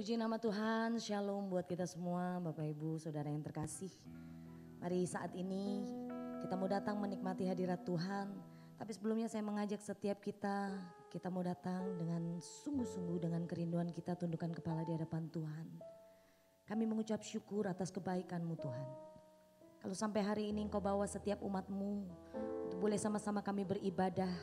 Puji nama Tuhan, shalom buat kita semua, Bapak Ibu, Saudara yang terkasih. Mari saat ini kita mau datang menikmati hadirat Tuhan. Tapi sebelumnya saya mengajak setiap kita mau datang dengan sungguh-sungguh dengan kerinduan kita tundukkan kepala di hadapan Tuhan. Kami mengucap syukur atas kebaikan-Mu Tuhan. Kalau sampai hari ini Engkau bawa setiap umat-Mu, untuk boleh sama-sama kami beribadah.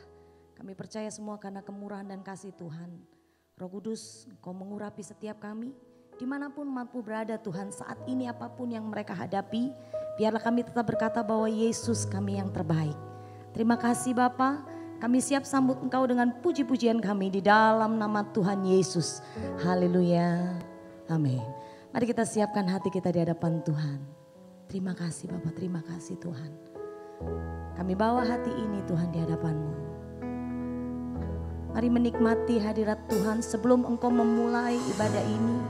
Kami percaya semua karena kemurahan dan kasih Tuhan. Roh Kudus, Engkau mengurapi setiap kami, dimanapun mampu berada Tuhan saat ini apapun yang mereka hadapi, biarlah kami tetap berkata bahwa Yesus kami yang terbaik. Terima kasih Bapa, kami siap sambut Engkau dengan puji-pujian kami di dalam nama Tuhan Yesus. Haleluya, amin. Mari kita siapkan hati kita di hadapan Tuhan. Terima kasih Bapa, terima kasih Tuhan. Kami bawa hati ini Tuhan di hadapan-Mu. Mari menikmati hadirat Tuhan sebelum Engkau memulai ibadah ini.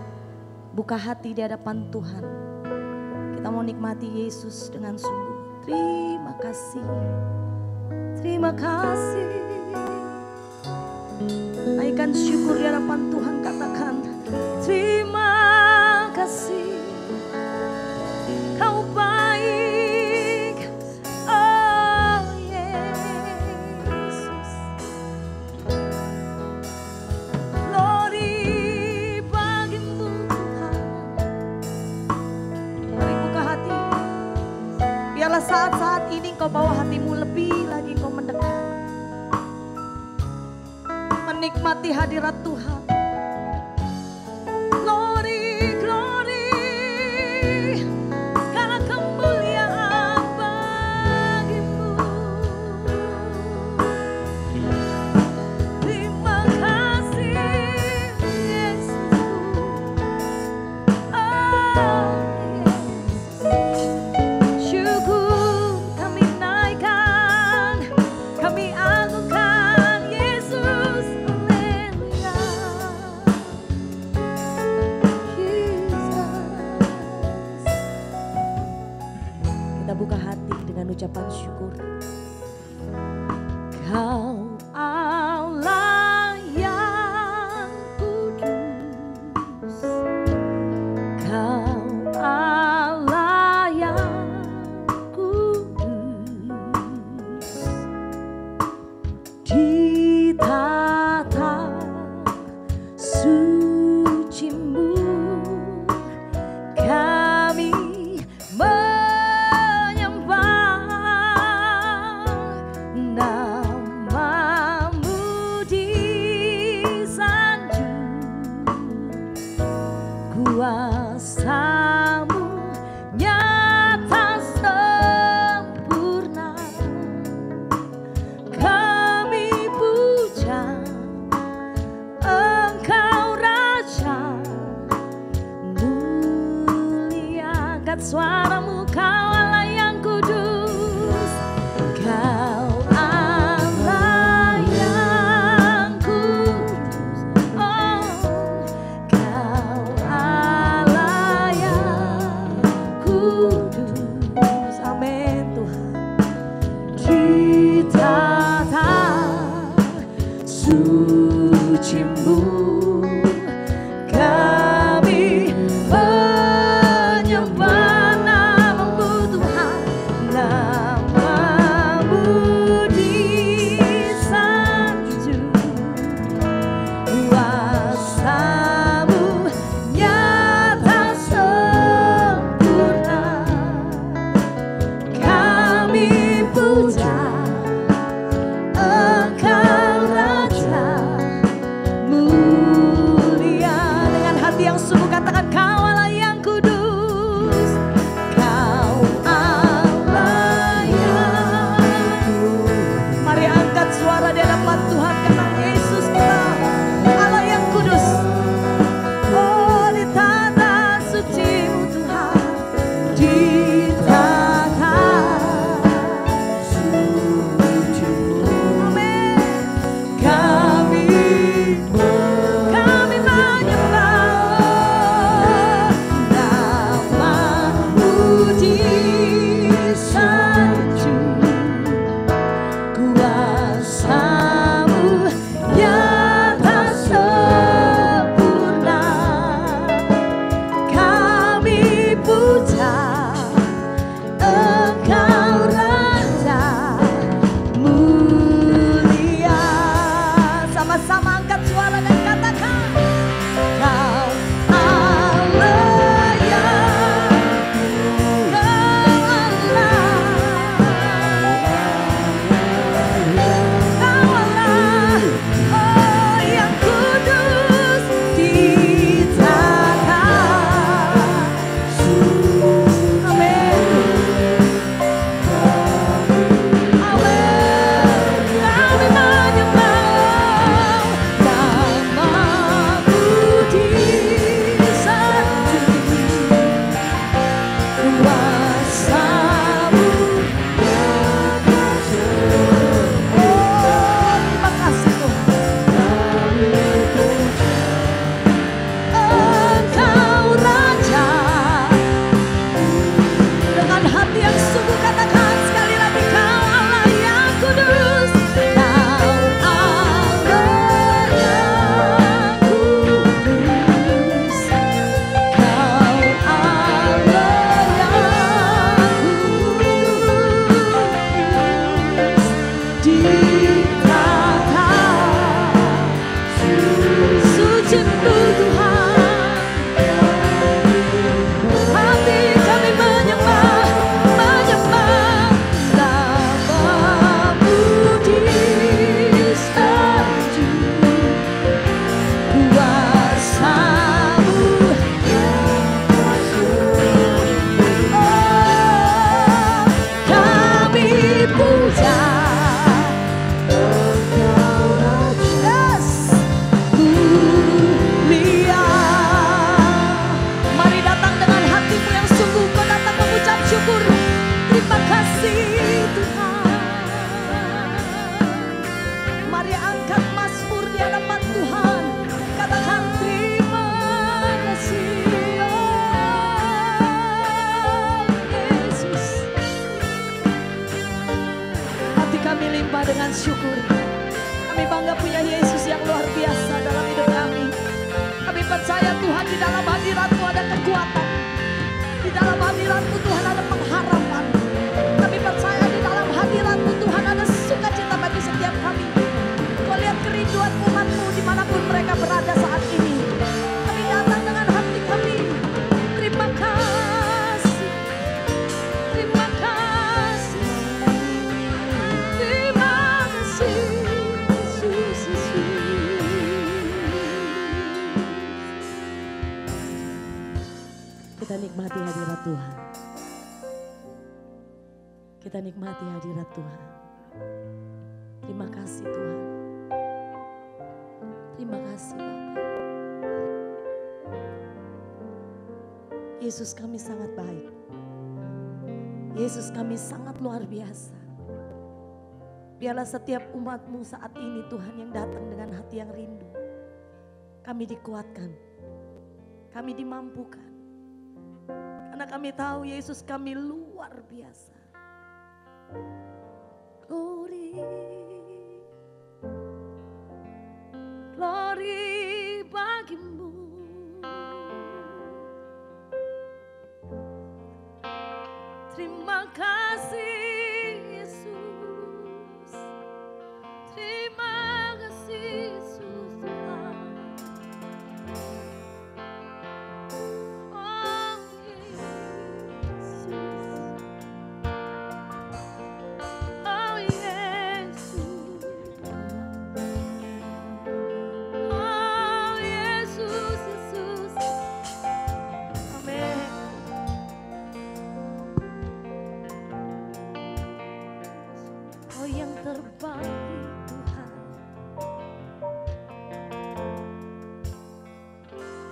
Buka hati di hadapan Tuhan. Kita mau nikmati Yesus dengan sungguh. Terima kasih. Terima kasih. Naikkan syukur di hadapan Tuhan, katakan terima kasih. Kau baik. Oh Yesus. Glory bagimu Tuhan. Mari buka hati. Biarlah saat-saat ini Kau bawa hatimu lebih lagi Kau mendekat. Menikmati hadirat Tuhan. Glory, glory. Segala kemuliaan bagimu. Terima kasih Yesus. Oh Yesus. Syukur kami naikkan, kami agungkan Yesus. Haleluya. Jesus. Kita buka hati dengan ucapan syukur. Kau Allah yang kudus, Kau Allah yang kudus, di tata suci-Mu kami menyembah nama Dengan hati yang sungguh katakan sekali lagi, Kau Allah yang kudus. Kau Allah yang kudus. Kau Allah yang kudus. Di tata suci Tuhan. Hati kami menyembah, menyembah namamu di salju, kuasamu kami puja. Yes, mulia. Mari datang dengan hatimu yang sungguh, kau datang mengucap syukur. Terima kasih Tuhan. Mari angkat mazmur di hadapan Tuhan. Katakan terima kasih Yesus. Hati kami limpah dengan syukur. Kami bangga punya Yesus yang luar biasa dalam hidup kami. Kami percaya Tuhan, di dalam hadirat-Mu ada kekuatan. Di dalam hadirat-Mu Tuhan ada pengharapan. Kami percaya di dalam hadirat-Mu Tuhan ada sukacita bagi setiap kami. Kau lihat kerinduan umat-Mu dimanapun mereka berada saat ini. Kami datang dengan hati kami. Terima kasih. Terima kasih. Terima kasih Yesus. Kita nikmati hadirat Tuhan. Kita nikmati hadirat Tuhan. Terima kasih Tuhan. Terima kasih Bapa. Yesus, kami sangat baik. Yesus, kami sangat luar biasa. Biarlah setiap umat-Mu saat ini Tuhan yang datang dengan hati yang rindu. Kami dikuatkan. Kami dimampukan. Karena kami tahu Yesus kami luar biasa. Glory, glory bagimu. Terima kasih Yesus. Terima kasih Yesus Tuhan. Oh Yesus. Oh Yesus. Oh Yesus, Yesus. Amin. Oh yang terbaik Tuhan.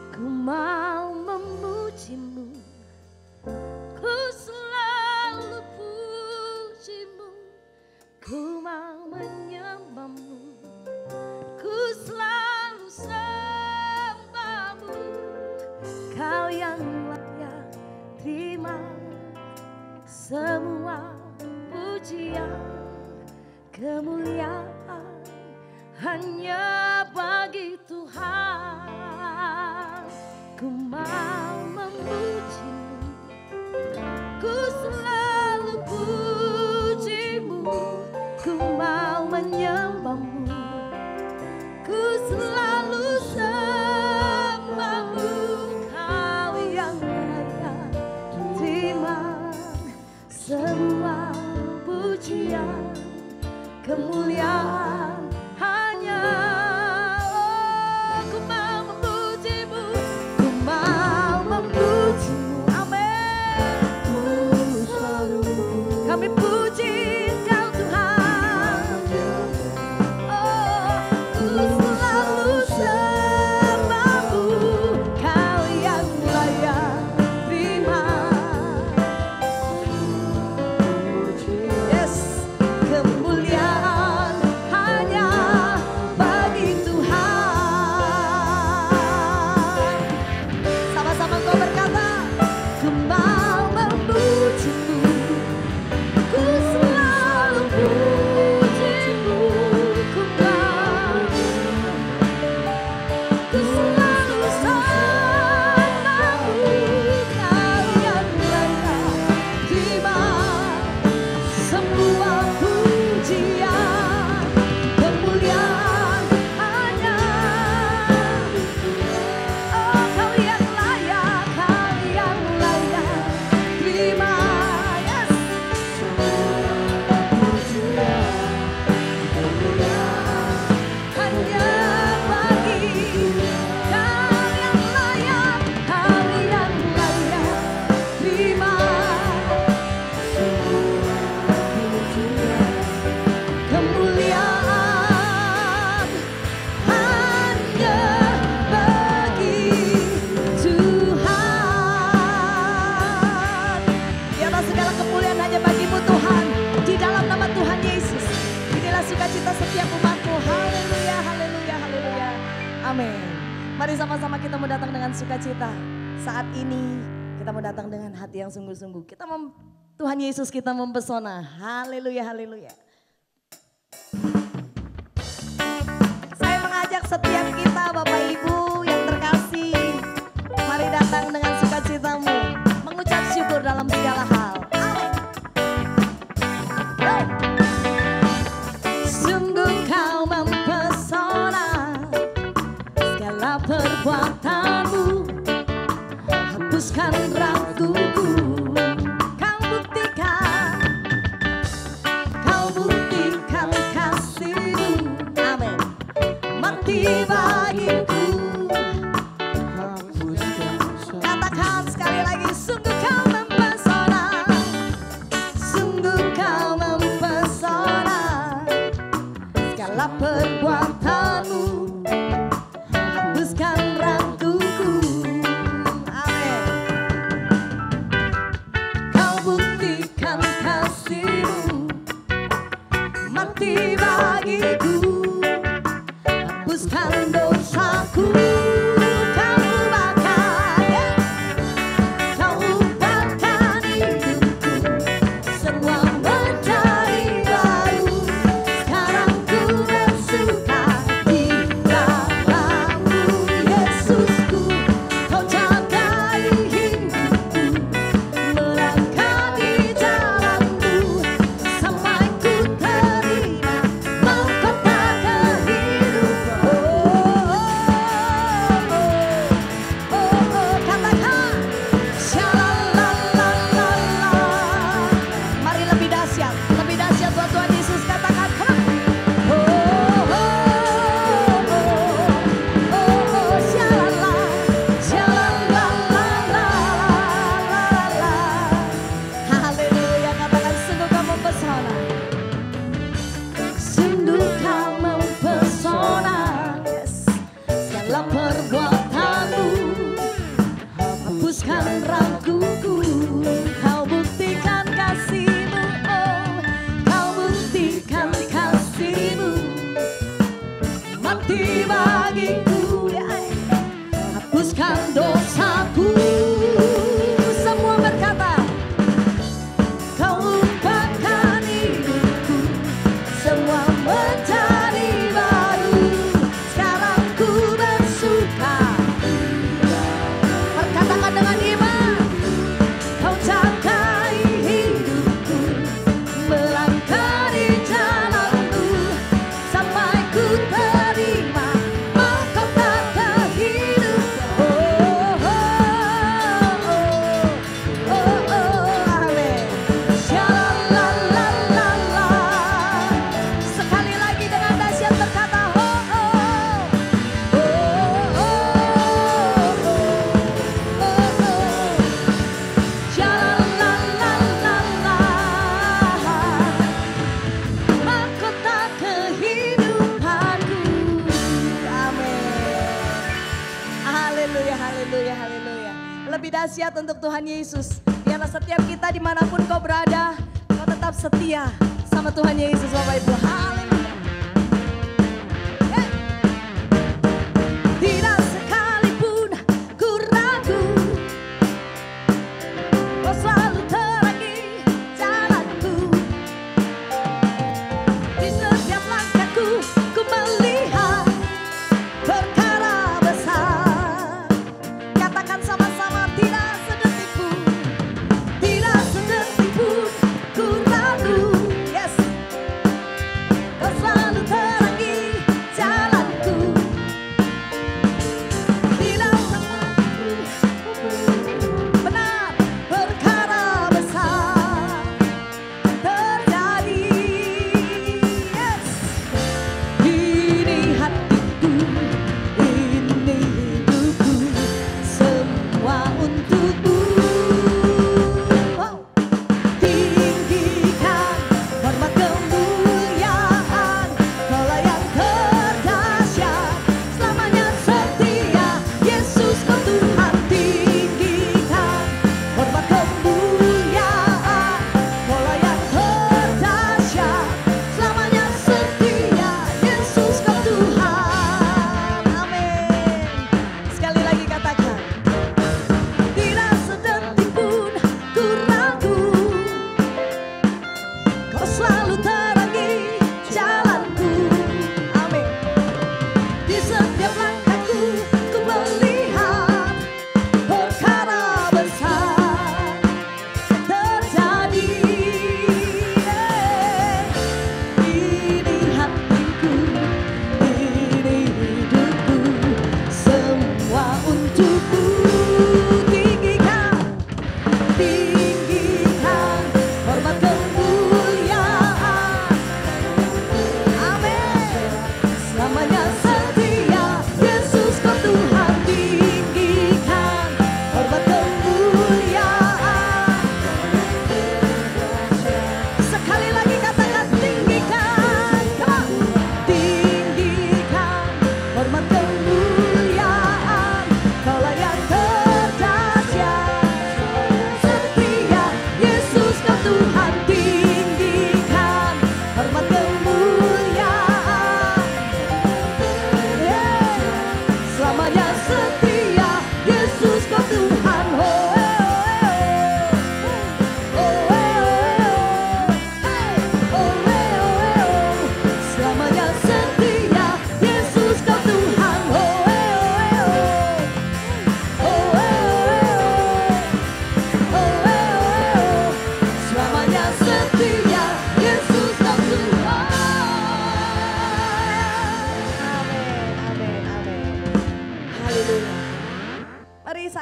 Ku mau memuji-Mu, ku selalu puji-Mu, ku mau menyembah-Mu, ku selalu sembah-Mu. Kau yang layak terima semua pujian, kemuliaan hanya bagi Tuhan. Ku mau memuji-Mu, ku selalu puji-Mu, ku mau menyembah-Mu, ku selalu sembah-Mu. Kau yang layak terima semua pujian, kemuliaan hanya. Oh, ku mau memuji-Mu, ku mau memuji-Mu. Amin. Kami puji Engkau Tuhan. Oh, ku selalu sembah-Mu, Kau yang layak terima. Yes, kemuliaan hanya segala kemuliaan hanya bagimu Tuhan. Di dalam nama Tuhan Yesus. Inilah sukacita setiap umatmu. Haleluya, haleluya, haleluya. Amin. Mari sama-sama kita mau datang dengan sukacita. Saat ini kita mau datang dengan hati yang sungguh-sungguh. Tuhan Yesus kita mempesona. Haleluya, haleluya. Saya mengajak setiap kita Bapak Ibu yang terkasih. Mari datang dengan sukacitamu. Mengucap syukur dalam segala hal. Amin. Sungguh kau mempesona. Segala perbuatanmu hapuskan raguku. Bagiku, katakan sekali lagi, sungguh kau mempesona, sungguh kau mempesona, segala perbuatanmu hapuskan raguku. Amin. Kau buktikan kasihmu, mati bagiku. Hapuskan dosaku, kau ubahkan, kau ubahkan hidupku, semua menjadi baru. Sekarang ku bersuka di dalam-Mu, Yesusku. Kau jagai hidupku, melangkah di jalan-Mu, sampai ku terima mahkota kehidupan. Perbuatanmu hapuskan raguku. Kau buktikan kasih-Mu, oh, kau buktikan kasih-Mu, mati bagiku. Hapuskan dosaku. Semua berkata, kau ubahkan hidupku, semua menjadi baru. Sekarang ku bersuka. Perkatakan dengan iman, kau jagai hidupku, melangkah di jalan-Mu, sampai ku terima mahkota kehidupan. Oh, oh, oh, oh, oh, amin. Shalalalalala. Sekali lagi dengan dahsyat berkata, oh, oh, oh, oh, oh, oh, oh. Shalalalalala. Mahkota kehidupanku. Amin. Haleluya, haleluya, haleluya. Lebih dahsyat untuk Tuhan Yesus. Biarlah setiap kita dimanapun kau berada, kau tetap setia sama Tuhan Yesus Bapak Ibu. Haleluya. Tidak sekalipun ku ragu, kau selalu terangi jalanku. Di setiap langkahku ku melihat perkara besar. Katakan sama-sama, tidak sedetik pun ku ragu. Yes.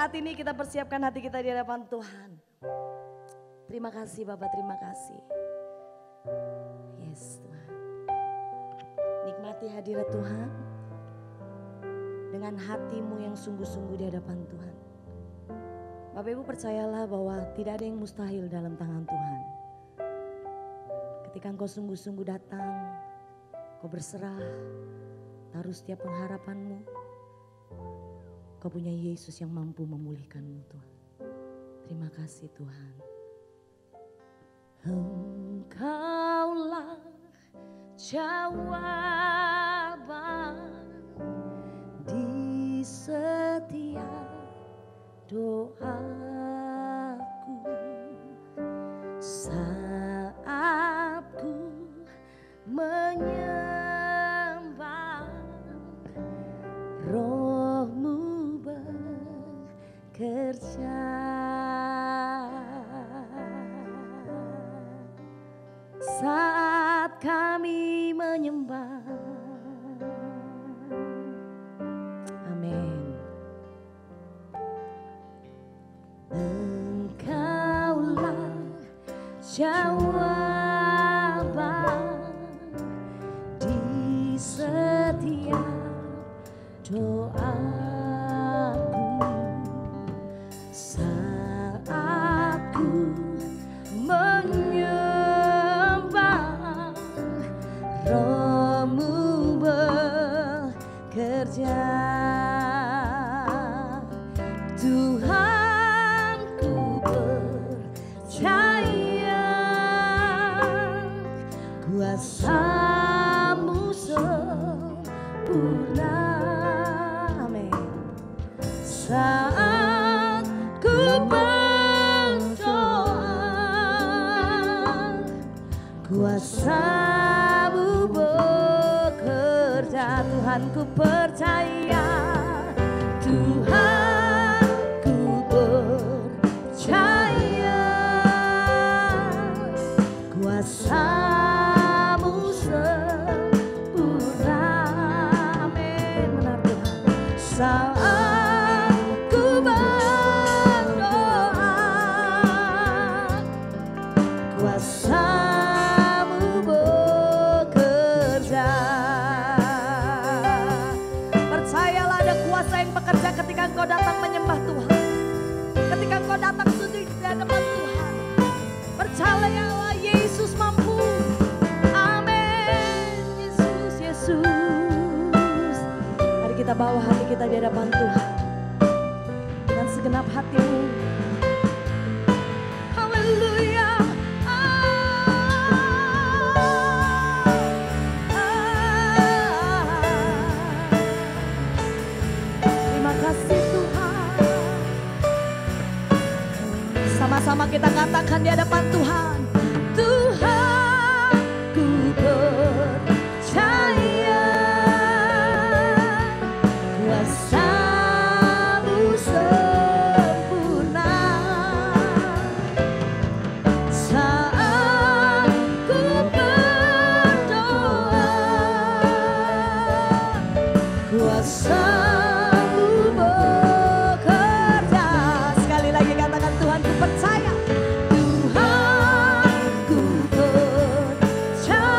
saat ini kita persiapkan hati kita di hadapan Tuhan. Terima kasih Bapak, terima kasih. Yes Tuhan. Nikmati hadirat Tuhan. Dengan hatimu yang sungguh-sungguh di hadapan Tuhan. Bapak Ibu percayalah bahwa tidak ada yang mustahil dalam tangan Tuhan. Ketika engkau sungguh-sungguh datang, kau berserah, taruh setiap pengharapanmu. Kau punya Yesus yang mampu memulihkanmu Tuhan. Terima kasih Tuhan. Engkaulah jawaban di setiap doaku saat ku menyembah, Roh-Mu bekerja. Saat kami menyembah. Amin. Engkaulah jawaban di setiap doaku saat ku menyembah, Roh-Mu bekerja. Tuhan ku percaya kuasa-Mu sempurna. Amin. Saat ku berdoa, kuasa-Mu bekerja. Tuhan ku percaya, Tuhan ku percaya kuasa-Mu sempurna. Amin. Benar Tuhan. Saat ku berdoa, kuasa-Mu bekerja. Percayalah ada kuasa yang bekerja ketika engkau datang menyembah Tuhan. Ketika engkau datang sujud di hadapan Tuhan. Percayalah Yesus mampu. Amin. Yesus, Yesus. Mari kita bawa hati kita di hadapan Tuhan. Dengan segenap hatimu. Haleluya. Terima kasih Tuhan. Sama-sama kita katakan di hadapan Tuhan. Tuhan ku percaya kuasa-Mu sempurna. Saat ku berdoa, kuasa-Mu bekerja. Sekali lagi katakan, Tuhan ku percaya. Tuhan ku percaya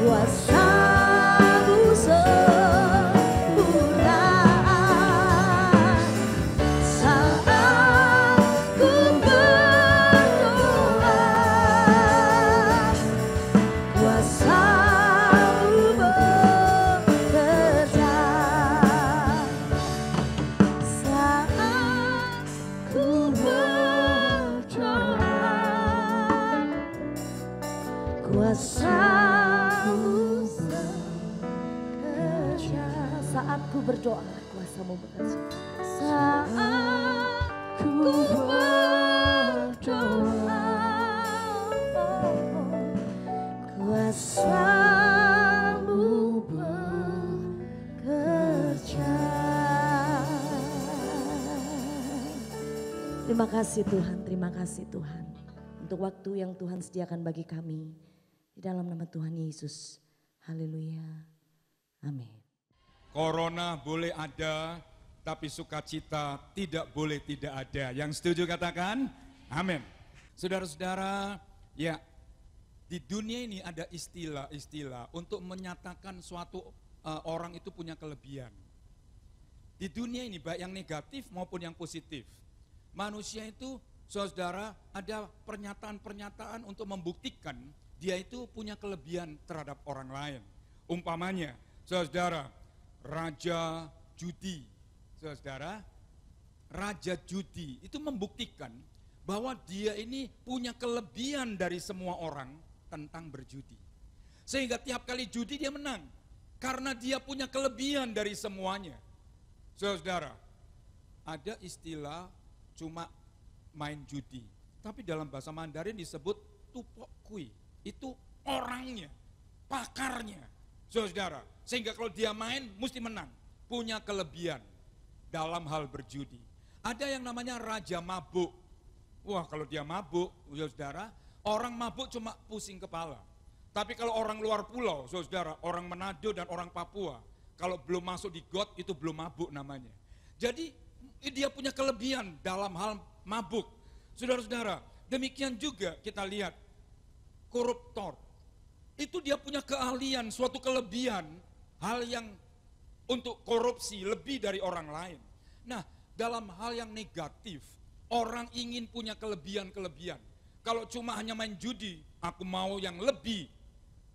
kuasa-Mu sempurna. Saat ku berdoa, kuasa-Mu bekerja. Saat ku berdoa, kuasa-Mu bekerja. Saat ku berdoa, kuasa-Mu bekerja. Saat ku berdoa, kuasa-Mu bekerja. Terima kasih Tuhan, terima kasih Tuhan. Untuk waktu yang Tuhan sediakan bagi kami. Di dalam nama Tuhan Yesus. Haleluya. Amin. Corona boleh ada, tapi sukacita tidak boleh tidak ada. Yang setuju katakan, amin. Saudara-saudara, ya di dunia ini ada istilah-istilah untuk menyatakan suatu orang itu punya kelebihan. Di dunia ini baik yang negatif maupun yang positif. Manusia itu, saudara, ada pernyataan-pernyataan untuk membuktikan dia itu punya kelebihan terhadap orang lain. Umpamanya, saudara, raja judi. Saudara, raja judi itu membuktikan bahwa dia ini punya kelebihan dari semua orang tentang berjudi. Sehingga tiap kali judi dia menang. Karena dia punya kelebihan dari semuanya. Saudara, ada istilah cuma main judi. Tapi dalam bahasa Mandarin disebut tupok kui. Itu orangnya, pakarnya. Saudara, sehingga kalau dia main mesti menang. Punya kelebihan dalam hal berjudi. Ada yang namanya raja mabuk. Wah, kalau dia mabuk, saudara, orang mabuk cuma pusing kepala. Tapi kalau orang luar pulau, saudara, orang Manado dan orang Papua, kalau belum masuk di got itu belum mabuk namanya. Jadi dia punya kelebihan dalam hal mabuk. Saudara-saudara, demikian juga kita lihat koruptor. Itu dia punya keahlian, suatu kelebihan, hal yang untuk korupsi lebih dari orang lain. Nah, dalam hal yang negatif, orang ingin punya kelebihan-kelebihan. Kalau cuma hanya main judi, aku mau yang lebih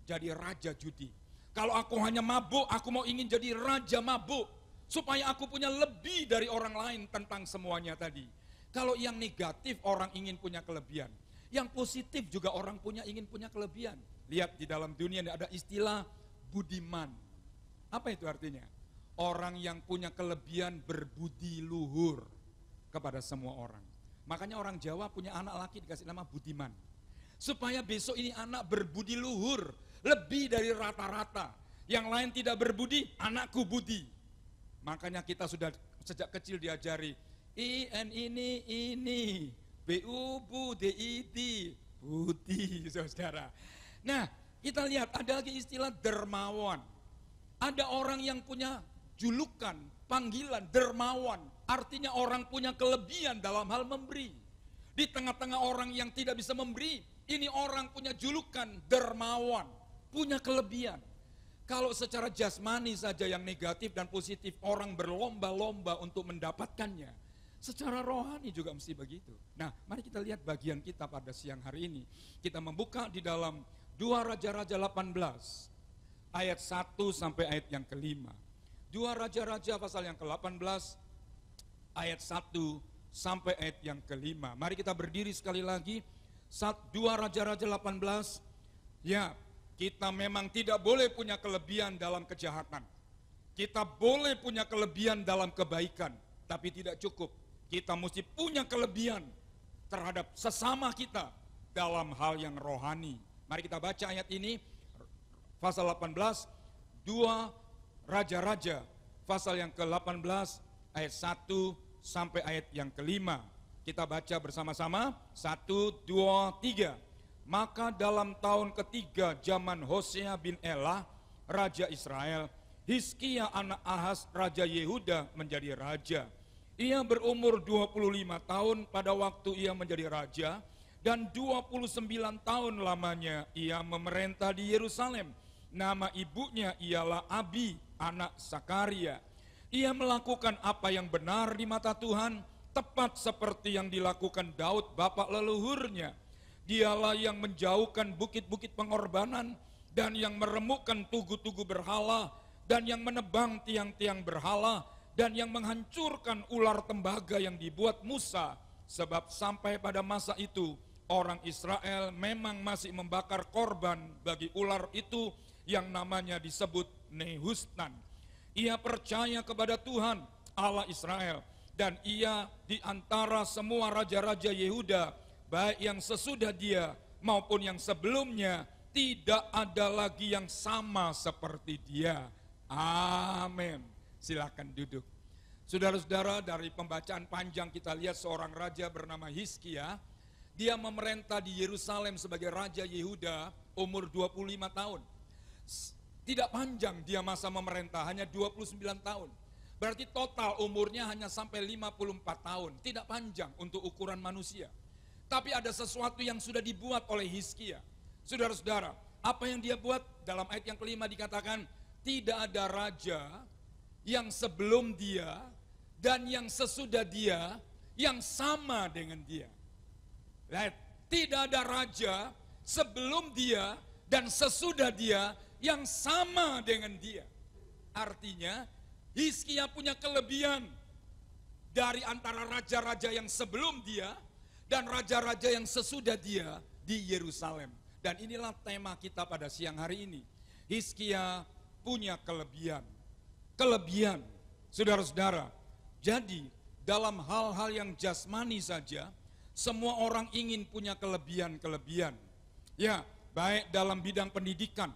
jadi raja judi. Kalau aku hanya mabuk, aku mau ingin jadi raja mabuk. Supaya aku punya lebih dari orang lain tentang semuanya tadi. Kalau yang negatif, orang ingin punya kelebihan. Yang positif juga orang ingin punya kelebihan. Lihat di dalam dunia ini ada istilah budiman. Apa itu artinya? Orang yang punya kelebihan berbudi luhur kepada semua orang. Makanya orang Jawa punya anak laki dikasih nama Budiman. Supaya besok ini anak berbudi luhur, lebih dari rata-rata. Yang lain tidak berbudi, anakku budi. Makanya kita sudah sejak kecil diajari, IN ini, BU, Bu, DID, budi, saudara. Nah, kita lihat ada lagi istilah dermawan. Ada orang yang punya julukan, panggilan dermawan, artinya orang punya kelebihan dalam hal memberi. Di tengah-tengah orang yang tidak bisa memberi, ini orang punya julukan dermawan, punya kelebihan. Kalau secara jasmani saja yang negatif dan positif, orang berlomba-lomba untuk mendapatkannya. Secara rohani juga mesti begitu. Nah, mari kita lihat bagian kita pada siang hari ini. Kita membuka di dalam 2 Raja-Raja 18, ayat 1 sampai ayat yang kelima. 2 Raja-Raja pasal yang ke-18, ayat 1 sampai ayat yang kelima. Mari kita berdiri sekali lagi. 2 Raja-Raja 18, ya kita memang tidak boleh punya kelebihan dalam kejahatan. Kita boleh punya kelebihan dalam kebaikan, tapi tidak cukup. Kita mesti punya kelebihan terhadap sesama kita dalam hal yang rohani. Mari kita baca ayat ini, pasal 18, 2 Raja-Raja, pasal yang ke-18, ayat 1 sampai ayat yang kelima. Kita baca bersama-sama, 1, 2, 3. Maka dalam tahun ketiga zaman Hosea bin Elah, Raja Israel, Hizkia anak Ahaz, Raja Yehuda menjadi raja. Ia berumur 25 tahun pada waktu ia menjadi raja, dan 29 tahun lamanya ia memerintah di Yerusalem. Nama ibunya ialah Abi, anak Sakaria. Ia melakukan apa yang benar di mata Tuhan, tepat seperti yang dilakukan Daud bapak leluhurnya. Dialah yang menjauhkan bukit-bukit pengorbanan, dan yang meremukkan tugu-tugu berhala, dan yang menebang tiang-tiang berhala, dan yang menghancurkan ular tembaga yang dibuat Musa. Sebab sampai pada masa itu, orang Israel memang masih membakar korban bagi ular itu yang namanya disebut Nehustan. Ia percaya kepada Tuhan Allah Israel, dan ia di antara semua raja-raja Yehuda, baik yang sesudah dia maupun yang sebelumnya, tidak ada lagi yang sama seperti dia. Amin. Silakan duduk. Saudara-saudara, dari pembacaan panjang kita lihat seorang raja bernama Hizkia. Dia memerintah di Yerusalem sebagai raja Yehuda umur 25 tahun. Tidak panjang dia masa memerintah, hanya 29 tahun. Berarti total umurnya hanya sampai 54 tahun. Tidak panjang untuk ukuran manusia. Tapi ada sesuatu yang sudah dibuat oleh Hizkia. Saudara-saudara, apa yang dia buat? Dalam ayat yang kelima dikatakan, tidak ada raja yang sebelum dia dan yang sesudah dia yang sama dengan dia. Lihat, tidak ada raja sebelum dia dan sesudah dia yang sama dengan dia. Artinya, Hizkia punya kelebihan dari antara raja-raja yang sebelum dia dan raja-raja yang sesudah dia di Yerusalem. Dan inilah tema kita pada siang hari ini. Hizkia punya kelebihan. Kelebihan, saudara-saudara. Jadi, dalam hal-hal yang jasmani saja, semua orang ingin punya kelebihan-kelebihan. Ya, baik dalam bidang pendidikan.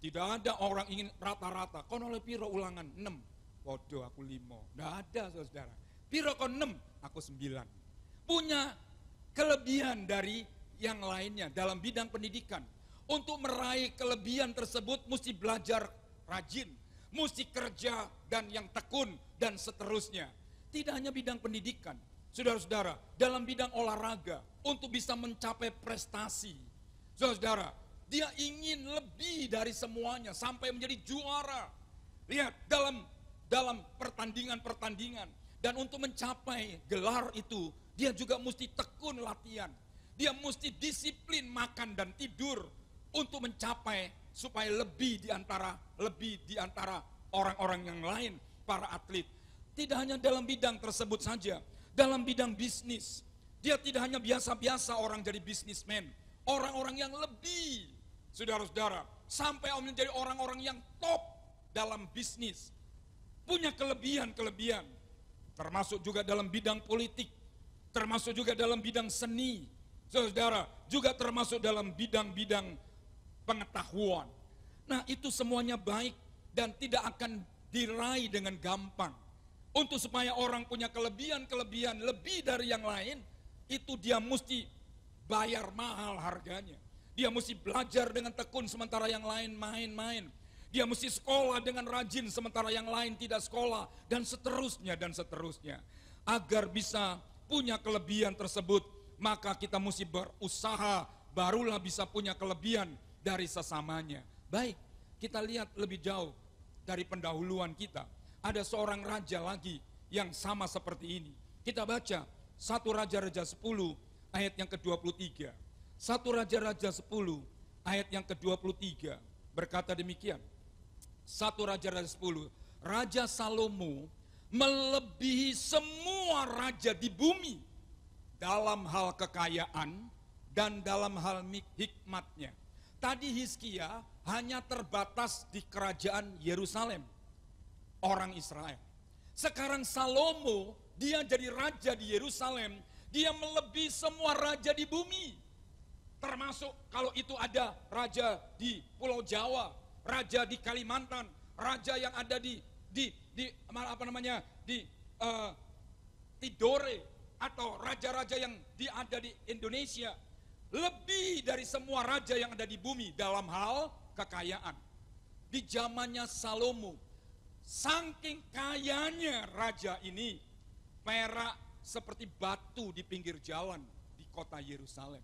Tidak ada orang ingin rata-rata. Kono le piro ulangan 6. Waduh aku 5. Tidak ada saudara. Piro kon 6, aku 9. Punya kelebihan dari yang lainnya dalam bidang pendidikan. Untuk meraih kelebihan tersebut mesti belajar rajin, mesti kerja dan yang tekun dan seterusnya. Tidak hanya bidang pendidikan, saudara-saudara, dalam bidang olahraga untuk bisa mencapai prestasi. Saudara-saudara, dia ingin lebih dari semuanya sampai menjadi juara. Lihat dalam pertandingan-pertandingan dan untuk mencapai gelar itu dia juga mesti tekun latihan. Dia mesti disiplin makan dan tidur untuk mencapai supaya lebih di antara orang-orang yang lain, para atlet. Tidak hanya dalam bidang tersebut saja, dalam bidang bisnis. Dia tidak hanya biasa-biasa orang jadi bisnismen, orang-orang yang lebih, saudara-saudara, sampai menjadi orang-orang yang top dalam bisnis. Punya kelebihan-kelebihan, termasuk juga dalam bidang politik, termasuk juga dalam bidang seni, saudara, juga termasuk dalam bidang-bidang pengetahuan. Nah, itu semuanya baik dan tidak akan diraih dengan gampang. Untuk supaya orang punya kelebihan-kelebihan lebih dari yang lain, itu dia mesti bayar mahal harganya. Dia mesti belajar dengan tekun sementara yang lain main-main. Dia mesti sekolah dengan rajin sementara yang lain tidak sekolah, dan seterusnya dan seterusnya. Agar bisa punya kelebihan tersebut, maka kita mesti berusaha, barulah bisa punya kelebihan dari sesamanya. Baik, kita lihat lebih jauh dari pendahuluan kita. Ada seorang raja lagi yang sama seperti ini. Kita baca 1 Raja-Raja 10 ayat yang ke-23. 1 Raja-Raja 10 ayat yang ke-23 berkata demikian. 1 Raja-Raja 10, Raja Salomo melebihi semua raja di bumi dalam hal kekayaan dan dalam hal hikmatnya. Tadi Hizkia hanya terbatas di kerajaan Yerusalem, orang Israel. Sekarang Salomo, dia jadi raja di Yerusalem, dia melebihi semua raja di bumi. Termasuk kalau itu ada raja di Pulau Jawa, raja di Kalimantan, raja yang ada di Tidore, atau raja-raja yang ada di Indonesia, lebih dari semua raja yang ada di bumi dalam hal kekayaan. Di zamannya Salomo, saking kayanya raja ini, perak seperti batu di pinggir jalan di kota Yerusalem.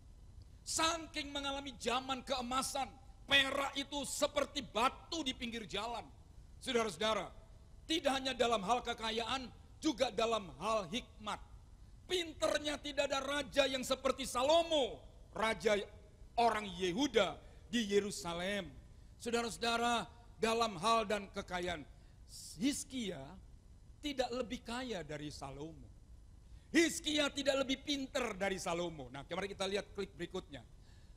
Saking mengalami zaman keemasan, perak itu seperti batu di pinggir jalan. Saudara-saudara, tidak hanya dalam hal kekayaan, juga dalam hal hikmat. Pinternya tidak ada raja yang seperti Salomo, raja orang Yehuda di Yerusalem. Saudara-saudara, dalam hal dan kekayaan, Hizkia tidak lebih kaya dari Salomo. Hizkia tidak lebih pinter dari Salomo. Nah, kemarin kita lihat klik berikutnya.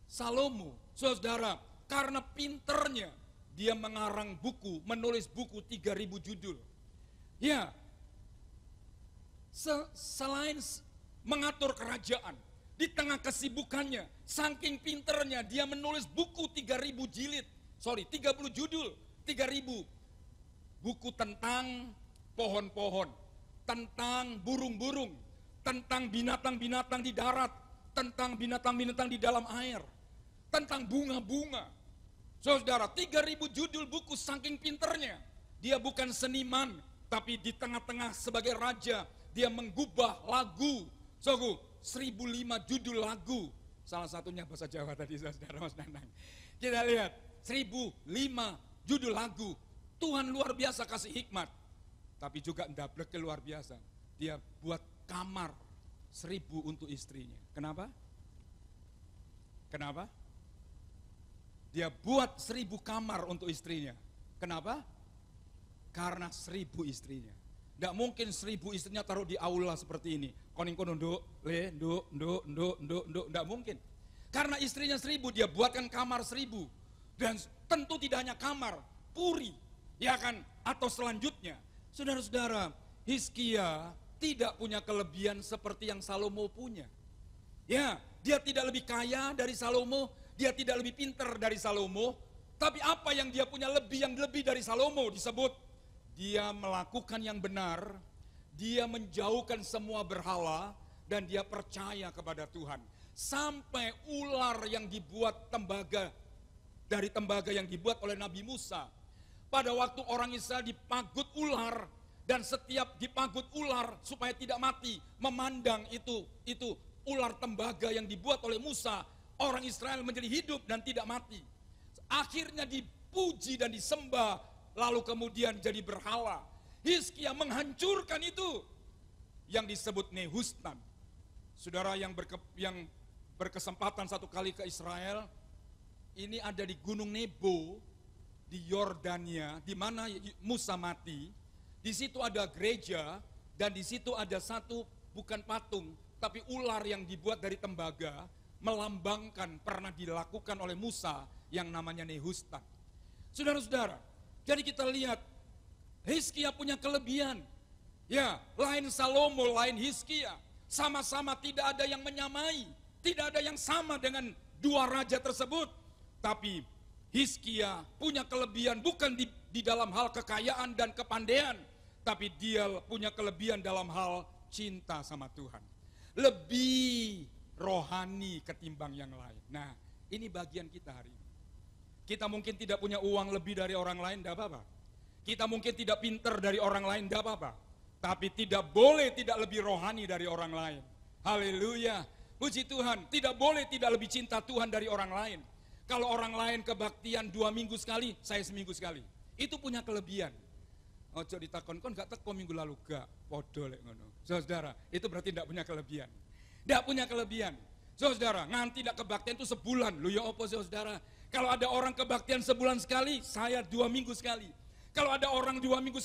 Salomo, saudara, karena pinternya, dia mengarang buku, menulis buku 3000 judul. Ya, selain mengatur kerajaan, di tengah kesibukannya, saking pinternya dia menulis buku 30 judul, 3000 buku tentang pohon-pohon, tentang burung-burung, tentang binatang-binatang di darat, tentang binatang-binatang di dalam air, tentang bunga-bunga. Saudara, 3.000 judul buku saking pinternya. Dia bukan seniman, tapi di tengah-tengah sebagai raja, dia menggubah lagu. 1.005 judul lagu. Salah satunya bahasa Jawa tadi, saudara Mas Nanang. Kita lihat, 1.005 judul lagu. Tuhan luar biasa kasih hikmat. Tapi juga ndableke luar biasa. Dia buat kamar 1.000 untuk istrinya. Kenapa? Kenapa? Dia buat 1.000 kamar untuk istrinya. Kenapa? Karena 1.000 istrinya. Tidak mungkin 1.000 istrinya taruh di aula seperti ini. Koning kono nduk, le, nduk. Tidak mungkin. Karena istrinya 1.000, dia buatkan kamar 1.000. Dan tentu tidak hanya kamar, puri. Ya kan? Atau selanjutnya. Saudara-saudara, Hizkia tidak punya kelebihan seperti yang Salomo punya. Ya, dia tidak lebih kaya dari Salomo, dia tidak lebih pintar dari Salomo, tapi apa yang dia punya yang lebih dari Salomo disebut dia melakukan yang benar, dia menjauhkan semua berhala, dan dia percaya kepada Tuhan. Sampai ular yang dibuat dari tembaga yang dibuat oleh Nabi Musa. Pada waktu orang Israel dipagut ular, dan setiap dipagut ular supaya tidak mati, memandang itu ular tembaga yang dibuat oleh Musa, orang Israel menjadi hidup dan tidak mati. Akhirnya dipuji dan disembah, lalu kemudian jadi berhala. Hizkia menghancurkan itu yang disebut Nehustan. Saudara yang berkesempatan satu kali ke Israel, ini ada di Gunung Nebo, di Yordania, di mana Musa mati. Di situ ada gereja, dan di situ ada satu bukan patung, tapi ular yang dibuat dari tembaga, melambangkan pernah dilakukan oleh Musa yang namanya Nehustan. Saudara-saudara, jadi kita lihat Hizkia punya kelebihan. Ya, lain Salomo, lain Hizkia. Sama-sama tidak ada yang menyamai, tidak ada yang sama dengan dua raja tersebut. Tapi Hizkia punya kelebihan bukan di dalam hal kekayaan dan kepandaian, tapi dia punya kelebihan dalam hal cinta sama Tuhan. Lebih rohani ketimbang yang lain. Nah, ini bagian kita hari ini. Kita mungkin tidak punya uang lebih dari orang lain, tidak apa-apa. Kita mungkin tidak pintar dari orang lain, tidak apa-apa. Tapi tidak boleh tidak lebih rohani dari orang lain. Haleluya. Puji Tuhan, tidak boleh tidak lebih cinta Tuhan dari orang lain. Kalau orang lain kebaktian 2 minggu sekali, saya seminggu sekali. Itu punya kelebihan. Ojo ditakon, kon gak teko minggu lalu, gak, podo lek ngono. Saudara, itu berarti tidak punya kelebihan. Tidak punya kelebihan. Saudara, nganti tidak kebaktian itu sebulan. Lu ya opo saudara? Kalau ada orang kebaktian sebulan sekali, saya 2 minggu sekali. Kalau ada orang 2 minggu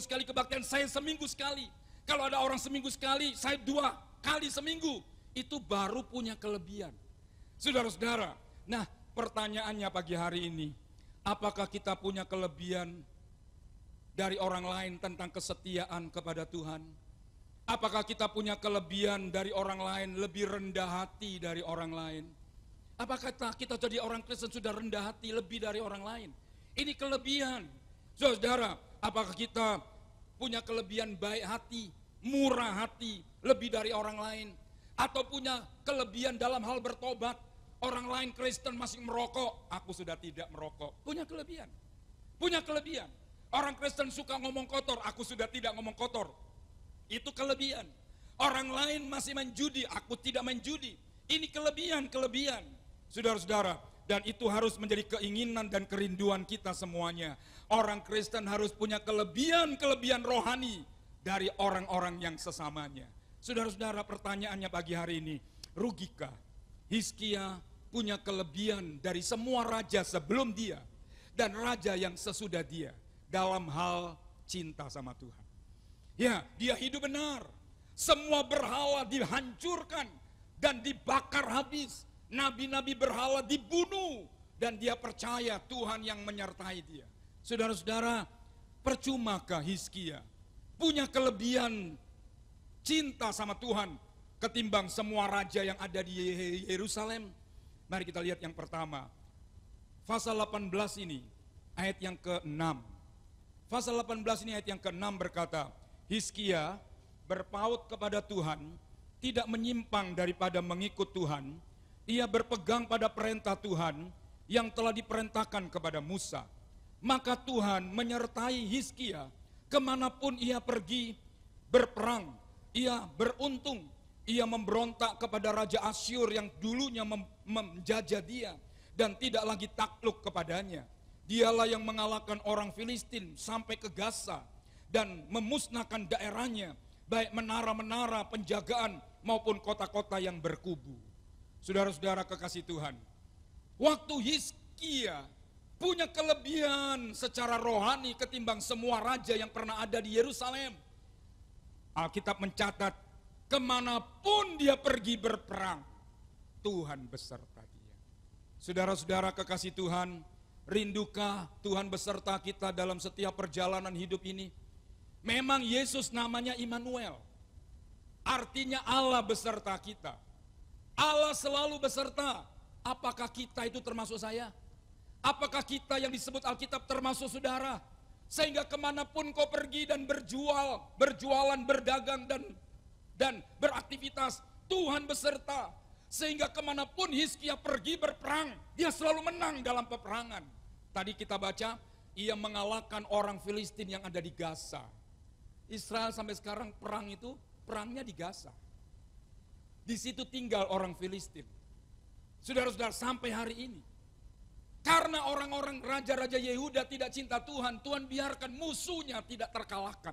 sekali kebaktian, saya seminggu sekali. Kalau ada orang seminggu sekali, saya 2 kali seminggu. Itu baru punya kelebihan. Saudara-saudara, nah pertanyaannya pagi hari ini, apakah kita punya kelebihan dari orang lain tentang kesetiaan kepada Tuhan? Apakah kita punya kelebihan dari orang lain, lebih rendah hati dari orang lain? Apakah kita jadi orang Kristen sudah rendah hati lebih dari orang lain? Ini kelebihan. Saudara, apakah kita punya kelebihan baik hati, murah hati, lebih dari orang lain? Atau punya kelebihan dalam hal bertobat? Orang lain Kristen masih merokok, aku sudah tidak merokok. Punya kelebihan. Punya kelebihan. Orang Kristen suka ngomong kotor, aku sudah tidak ngomong kotor. Itu kelebihan. Orang lain masih menjudi, aku tidak menjudi. Ini kelebihan. Saudara-saudara, dan itu harus menjadi keinginan dan kerinduan kita semuanya. Orang Kristen harus punya kelebihan rohani dari orang-orang yang sesamanya. Saudara-saudara, pertanyaannya pagi hari ini, rugikah Hizkia punya kelebihan dari semua raja sebelum dia dan raja yang sesudah dia dalam hal cinta sama Tuhan? Ya, dia hidup benar. Semua berhala dihancurkan dan dibakar habis. Nabi-nabi berhala dibunuh dan dia percaya Tuhan yang menyertai dia. Saudara-saudara, percumakah Hizkia punya kelebihan cinta sama Tuhan ketimbang semua raja yang ada di Yerusalem? Mari kita lihat yang pertama. Pasal 18 ini, ayat yang ke-6. Pasal 18 ini ayat yang ke-6 berkata, Hizkia berpaut kepada Tuhan, tidak menyimpang daripada mengikut Tuhan. Ia berpegang pada perintah Tuhan, yang telah diperintahkan kepada Musa. Maka Tuhan menyertai Hizkia kemanapun ia pergi berperang. Ia beruntung, ia memberontak kepada Raja Asyur yang dulunya menjajah dia dan tidak lagi takluk kepadanya. Dialah yang mengalahkan orang Filistin sampai ke Gaza dan memusnahkan daerahnya, baik menara-menara penjagaan maupun kota-kota yang berkubu. Saudara-saudara kekasih Tuhan, waktu Hizkia punya kelebihan secara rohani ketimbang semua raja yang pernah ada di Yerusalem. Alkitab mencatat, kemanapun dia pergi berperang, Tuhan beserta dia. Saudara-saudara kekasih Tuhan, rindukah Tuhan beserta kita dalam setiap perjalanan hidup ini? Memang Yesus namanya Immanuel, artinya Allah beserta kita. Allah selalu beserta. Apakah kita itu termasuk saya? Apakah kita yang disebut Alkitab termasuk saudara? Sehingga kemanapun kau pergi dan berjualan, berdagang dan beraktivitas, Tuhan beserta. Sehingga kemanapun Hizkia pergi berperang, dia selalu menang dalam peperangan. Tadi kita baca, ia mengalahkan orang Filistin yang ada di Gaza. Israel sampai sekarang perang itu, perangnya di Gaza. Di situ tinggal orang Filistin. Saudara-saudara, sampai hari ini. Karena orang-orang raja-raja Yehuda tidak cinta Tuhan, Tuhan biarkan musuhnya tidak terkalahkan.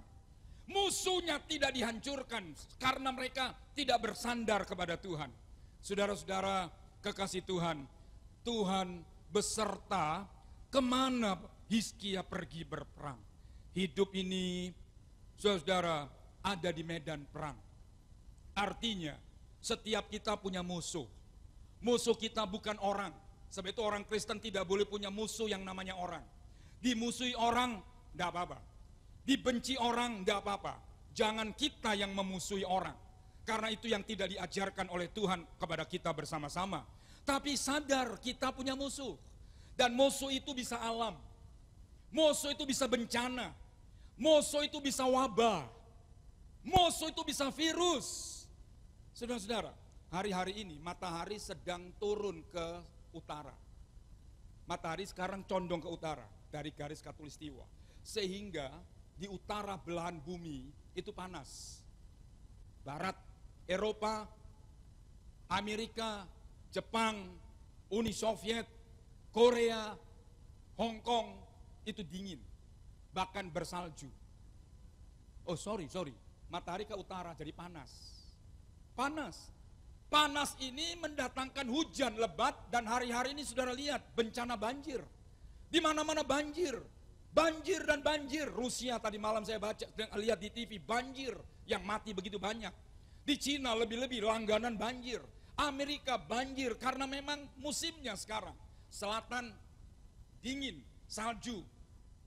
Musuhnya tidak dihancurkan karena mereka tidak bersandar kepada Tuhan. Saudara-saudara kekasih Tuhan, Tuhan beserta kemana Hizkia pergi berperang. Hidup ini, saudara, ada di medan perang. Artinya, setiap kita punya musuh. Musuh kita bukan orang. Sebab itu orang Kristen tidak boleh punya musuh yang namanya orang. Dimusuhi orang, enggak apa-apa. Dibenci orang, enggak apa-apa. Jangan kita yang memusuhi orang. Karena itu yang tidak diajarkan oleh Tuhan kepada kita bersama-sama. Tapi sadar kita punya musuh. Dan musuh itu bisa alam. Musuh itu bisa bencana. Musuh itu bisa wabah. Musuh itu bisa virus. Saudara-saudara, hari-hari ini matahari sedang turun ke utara. Matahari sekarang condong ke utara dari garis khatulistiwa. Sehingga di utara belahan bumi itu panas. Barat, Eropa, Amerika, Jepang, Uni Soviet, Korea, Hong Kong itu dingin. Bahkan bersalju. Oh sorry, matahari ke utara jadi panas. Panas. Panas ini mendatangkan hujan lebat dan hari-hari ini saudara lihat bencana banjir. Di mana-mana banjir. Banjir dan banjir. Rusia tadi malam saya baca, lihat di TV banjir yang mati begitu banyak. Di Cina lebih-lebih langganan banjir. Amerika banjir karena memang musimnya sekarang. Selatan dingin, salju.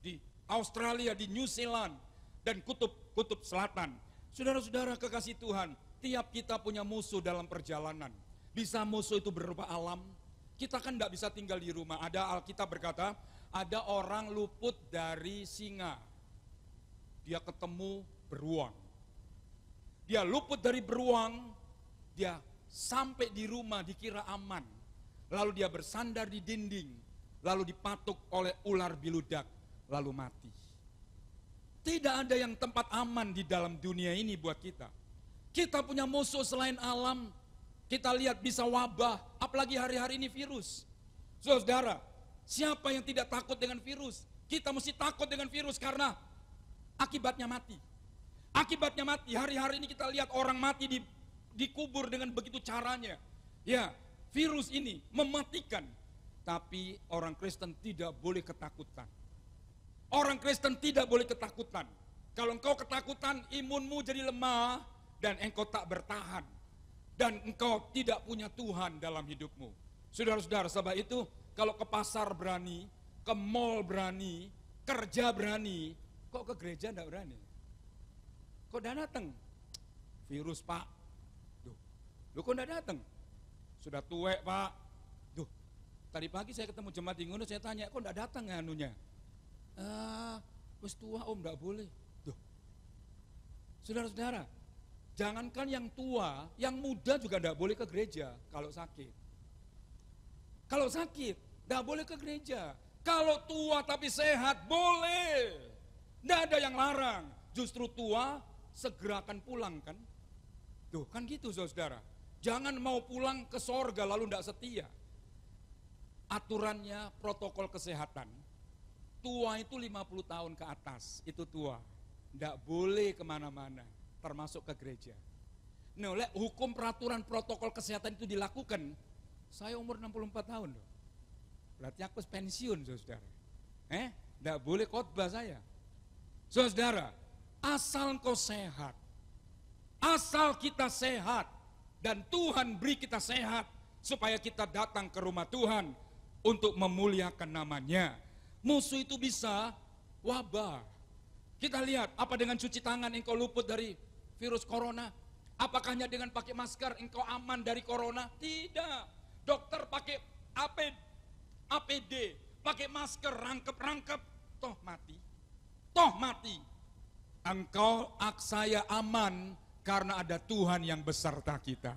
Di Australia, di New Zealand dan kutub selatan. Saudara-saudara kekasih Tuhan, tiap kita punya musuh dalam perjalanan. Bisa musuh itu berupa alam. Kita kan tidak bisa tinggal di rumah. Ada Alkitab berkata, ada orang luput dari singa. Dia ketemu beruang. Dia luput dari beruang, dia sampai di rumah dikira aman. Lalu dia bersandar di dinding, lalu dipatuk oleh ular biludak, lalu mati. Tidak ada yang tempat aman di dalam dunia ini buat kita. Kita punya musuh selain alam. Kita lihat bisa wabah, apalagi hari-hari ini virus. Saudara, siapa yang tidak takut dengan virus? Kita mesti takut dengan virus karena akibatnya mati. Akibatnya mati, hari-hari ini kita lihat orang mati dikubur dengan begitu caranya. Ya, virus ini mematikan. Tapi orang Kristen tidak boleh ketakutan. Orang Kristen tidak boleh ketakutan. Kalau engkau ketakutan, imunmu jadi lemah dan engkau tak bertahan. Dan engkau tidak punya Tuhan dalam hidupmu. Saudara-saudara, sebab itu kalau ke pasar berani, ke mall berani, kerja berani, kok ke gereja enggak berani? Kok enggak datang? Virus pak. Duh, kok enggak datang? Sudah tuwek pak. Duh, tadi pagi saya ketemu jemaat di Ngono, saya tanya, kok enggak datang ya anunya? Wes tua om, enggak boleh. Duh. Saudara-saudara, jangankan yang tua, yang muda juga enggak boleh ke gereja kalau sakit. Kalau sakit, Nggak boleh ke gereja. Kalau tua tapi sehat, boleh. Nggak ada yang larang. Justru tua, segerakan pulang kan. Tuh kan gitu saudara. Jangan mau pulang ke sorga lalu nggak setia. Aturannya protokol kesehatan. Tua itu 50 tahun ke atas, itu tua. Nggak boleh kemana-mana, termasuk ke gereja. Nah, oleh hukum peraturan protokol kesehatan itu dilakukan, saya umur 64 tahun loh. Berarti aku pensiun saudara. Nggak boleh khotbah saya. Saudara, asal kau sehat, asal kita sehat, dan Tuhan beri kita sehat, supaya kita datang ke rumah Tuhan untuk memuliakan namanya. Musuh itu bisa wabah. Kita lihat, apa dengan cuci tangan engkau luput dari virus corona? Apakah hanya dengan pakai masker engkau aman dari corona? Tidak. Dokter pakai APD, pakai masker, rangkep-rangkep, toh mati. Toh mati. Engkau, saya aman karena ada Tuhan yang beserta kita.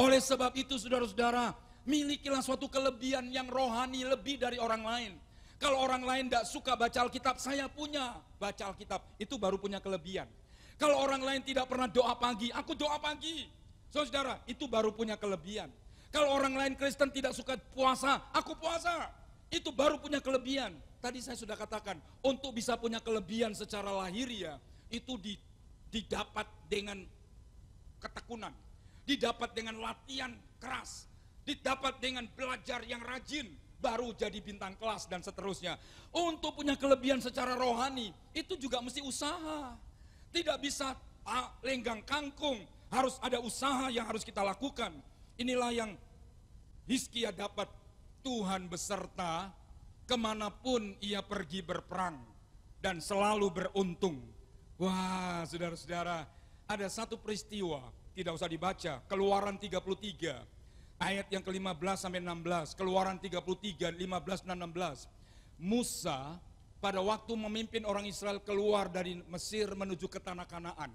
Oleh sebab itu saudara-saudara, milikilah suatu kelebihan yang rohani lebih dari orang lain. Kalau orang lain tidak suka baca Alkitab, saya punya baca Alkitab, itu baru punya kelebihan. Kalau orang lain tidak pernah doa pagi, aku doa pagi. Saudara, itu baru punya kelebihan. Kalau orang lain Kristen tidak suka puasa, aku puasa. Itu baru punya kelebihan. Tadi saya sudah katakan, untuk bisa punya kelebihan secara lahiriah, itu didapat dengan ketekunan, didapat dengan latihan keras, didapat dengan belajar yang rajin, baru jadi bintang kelas dan seterusnya. Untuk punya kelebihan secara rohani, itu juga mesti usaha. Tidak bisa lenggang kangkung, harus ada usaha yang harus kita lakukan. Inilah yang Hizkia dapat, Tuhan beserta kemanapun ia pergi berperang dan selalu beruntung. Wah saudara-saudara, ada satu peristiwa, tidak usah dibaca, Keluaran 33 ayat yang ke-15 sampai 16, Keluaran 33 15 dan 16. Musa pada waktu memimpin orang Israel keluar dari Mesir menuju ke tanah Kanaan,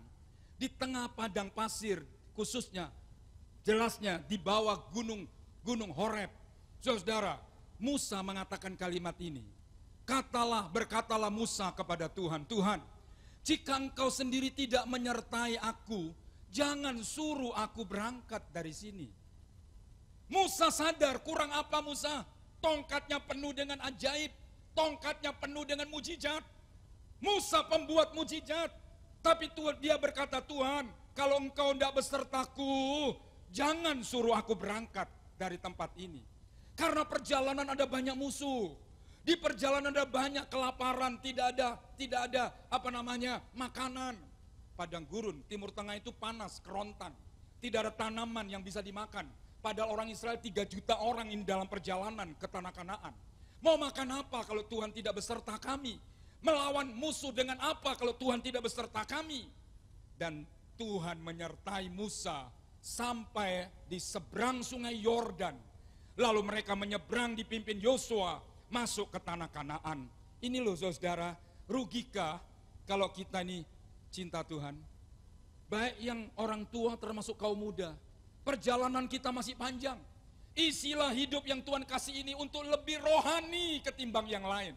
di tengah padang pasir, khususnya jelasnya di bawah gunung Horeb. Saudara, Musa mengatakan kalimat ini. Berkatalah Musa kepada Tuhan, Tuhan, jika engkau sendiri tidak menyertai aku, jangan suruh aku berangkat dari sini. Musa sadar, kurang apa Musa? Tongkatnya penuh dengan ajaib, tongkatnya penuh dengan mujizat. Musa pembuat mujizat, tapi dia berkata, Tuhan, kalau engkau tidak besertaku, jangan suruh aku berangkat dari tempat ini. Karena perjalanan ada banyak musuh. Di perjalanan ada banyak kelaparan, tidak ada makanan. Padang gurun, Timur Tengah itu panas, kerontan. Tidak ada tanaman yang bisa dimakan. Padahal orang Israel 3 juta orang ini dalam perjalanan ke tanah Kanaan. Mau makan apa kalau Tuhan tidak beserta kami? Melawan musuh dengan apa kalau Tuhan tidak beserta kami? Dan Tuhan menyertai Musa sampai di seberang sungai Yordan. Lalu mereka menyeberang dipimpin Yosua masuk ke tanah Kanaan. Ini loh saudara, rugikah kalau kita ini cinta Tuhan? Baik yang orang tua termasuk kaum muda. Perjalanan kita masih panjang. Isilah hidup yang Tuhan kasih ini untuk lebih rohani ketimbang yang lain.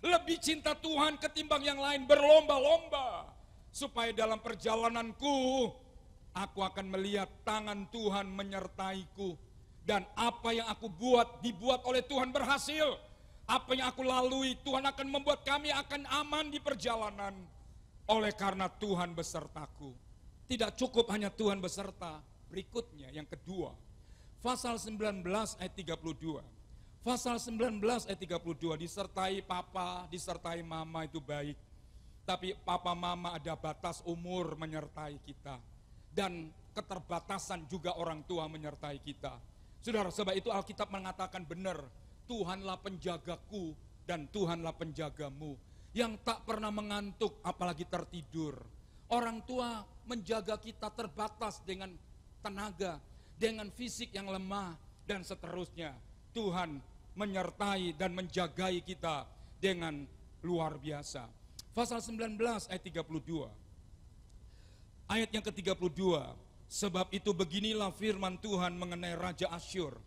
Lebih cinta Tuhan ketimbang yang lain, berlomba-lomba. Supaya dalam perjalananku, aku akan melihat tangan Tuhan menyertaiku. Dan apa yang aku buat, dibuat oleh Tuhan berhasil. Apa yang aku lalui, Tuhan akan membuat kami akan aman di perjalanan. Oleh karena Tuhan besertaku. Tidak cukup hanya Tuhan beserta. Berikutnya yang kedua, pasal 19 ayat 32. Pasal 19 ayat 32, disertai papa, disertai mama itu baik. Tapi papa mama ada batas umur menyertai kita. Dan keterbatasan juga orang tua menyertai kita. Saudara, sebab itu Alkitab mengatakan benar, Tuhanlah penjagaku dan Tuhanlah penjagamu. Yang tak pernah mengantuk apalagi tertidur. Orang tua menjaga kita terbatas dengan tenaga, dengan fisik yang lemah, dan seterusnya. Tuhan menyertai dan menjagai kita dengan luar biasa. Pasal 19 ayat 32. Ayat yang ke-32. Sebab itu beginilah firman Tuhan mengenai Raja Asyur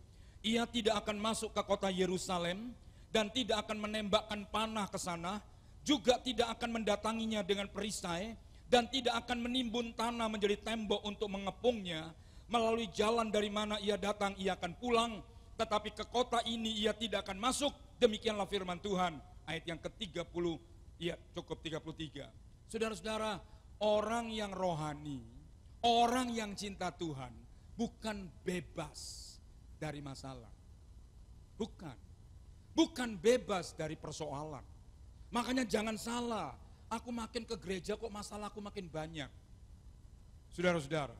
Ia tidak akan masuk ke kota Yerusalem dan tidak akan menembakkan panah ke sana, juga tidak akan mendatanginya dengan perisai, dan tidak akan menimbun tanah menjadi tembok untuk mengepungnya. Melalui jalan dari mana ia datang, ia akan pulang, tetapi ke kota ini ia tidak akan masuk. Demikianlah firman Tuhan. Ayat yang ke-30, ya cukup 33. Saudara-saudara, orang yang rohani, orang yang cinta Tuhan, bukan bebas dari masalah. Bukan bebas dari persoalan. Makanya jangan salah, aku makin ke gereja kok masalahku makin banyak. Saudara-saudara,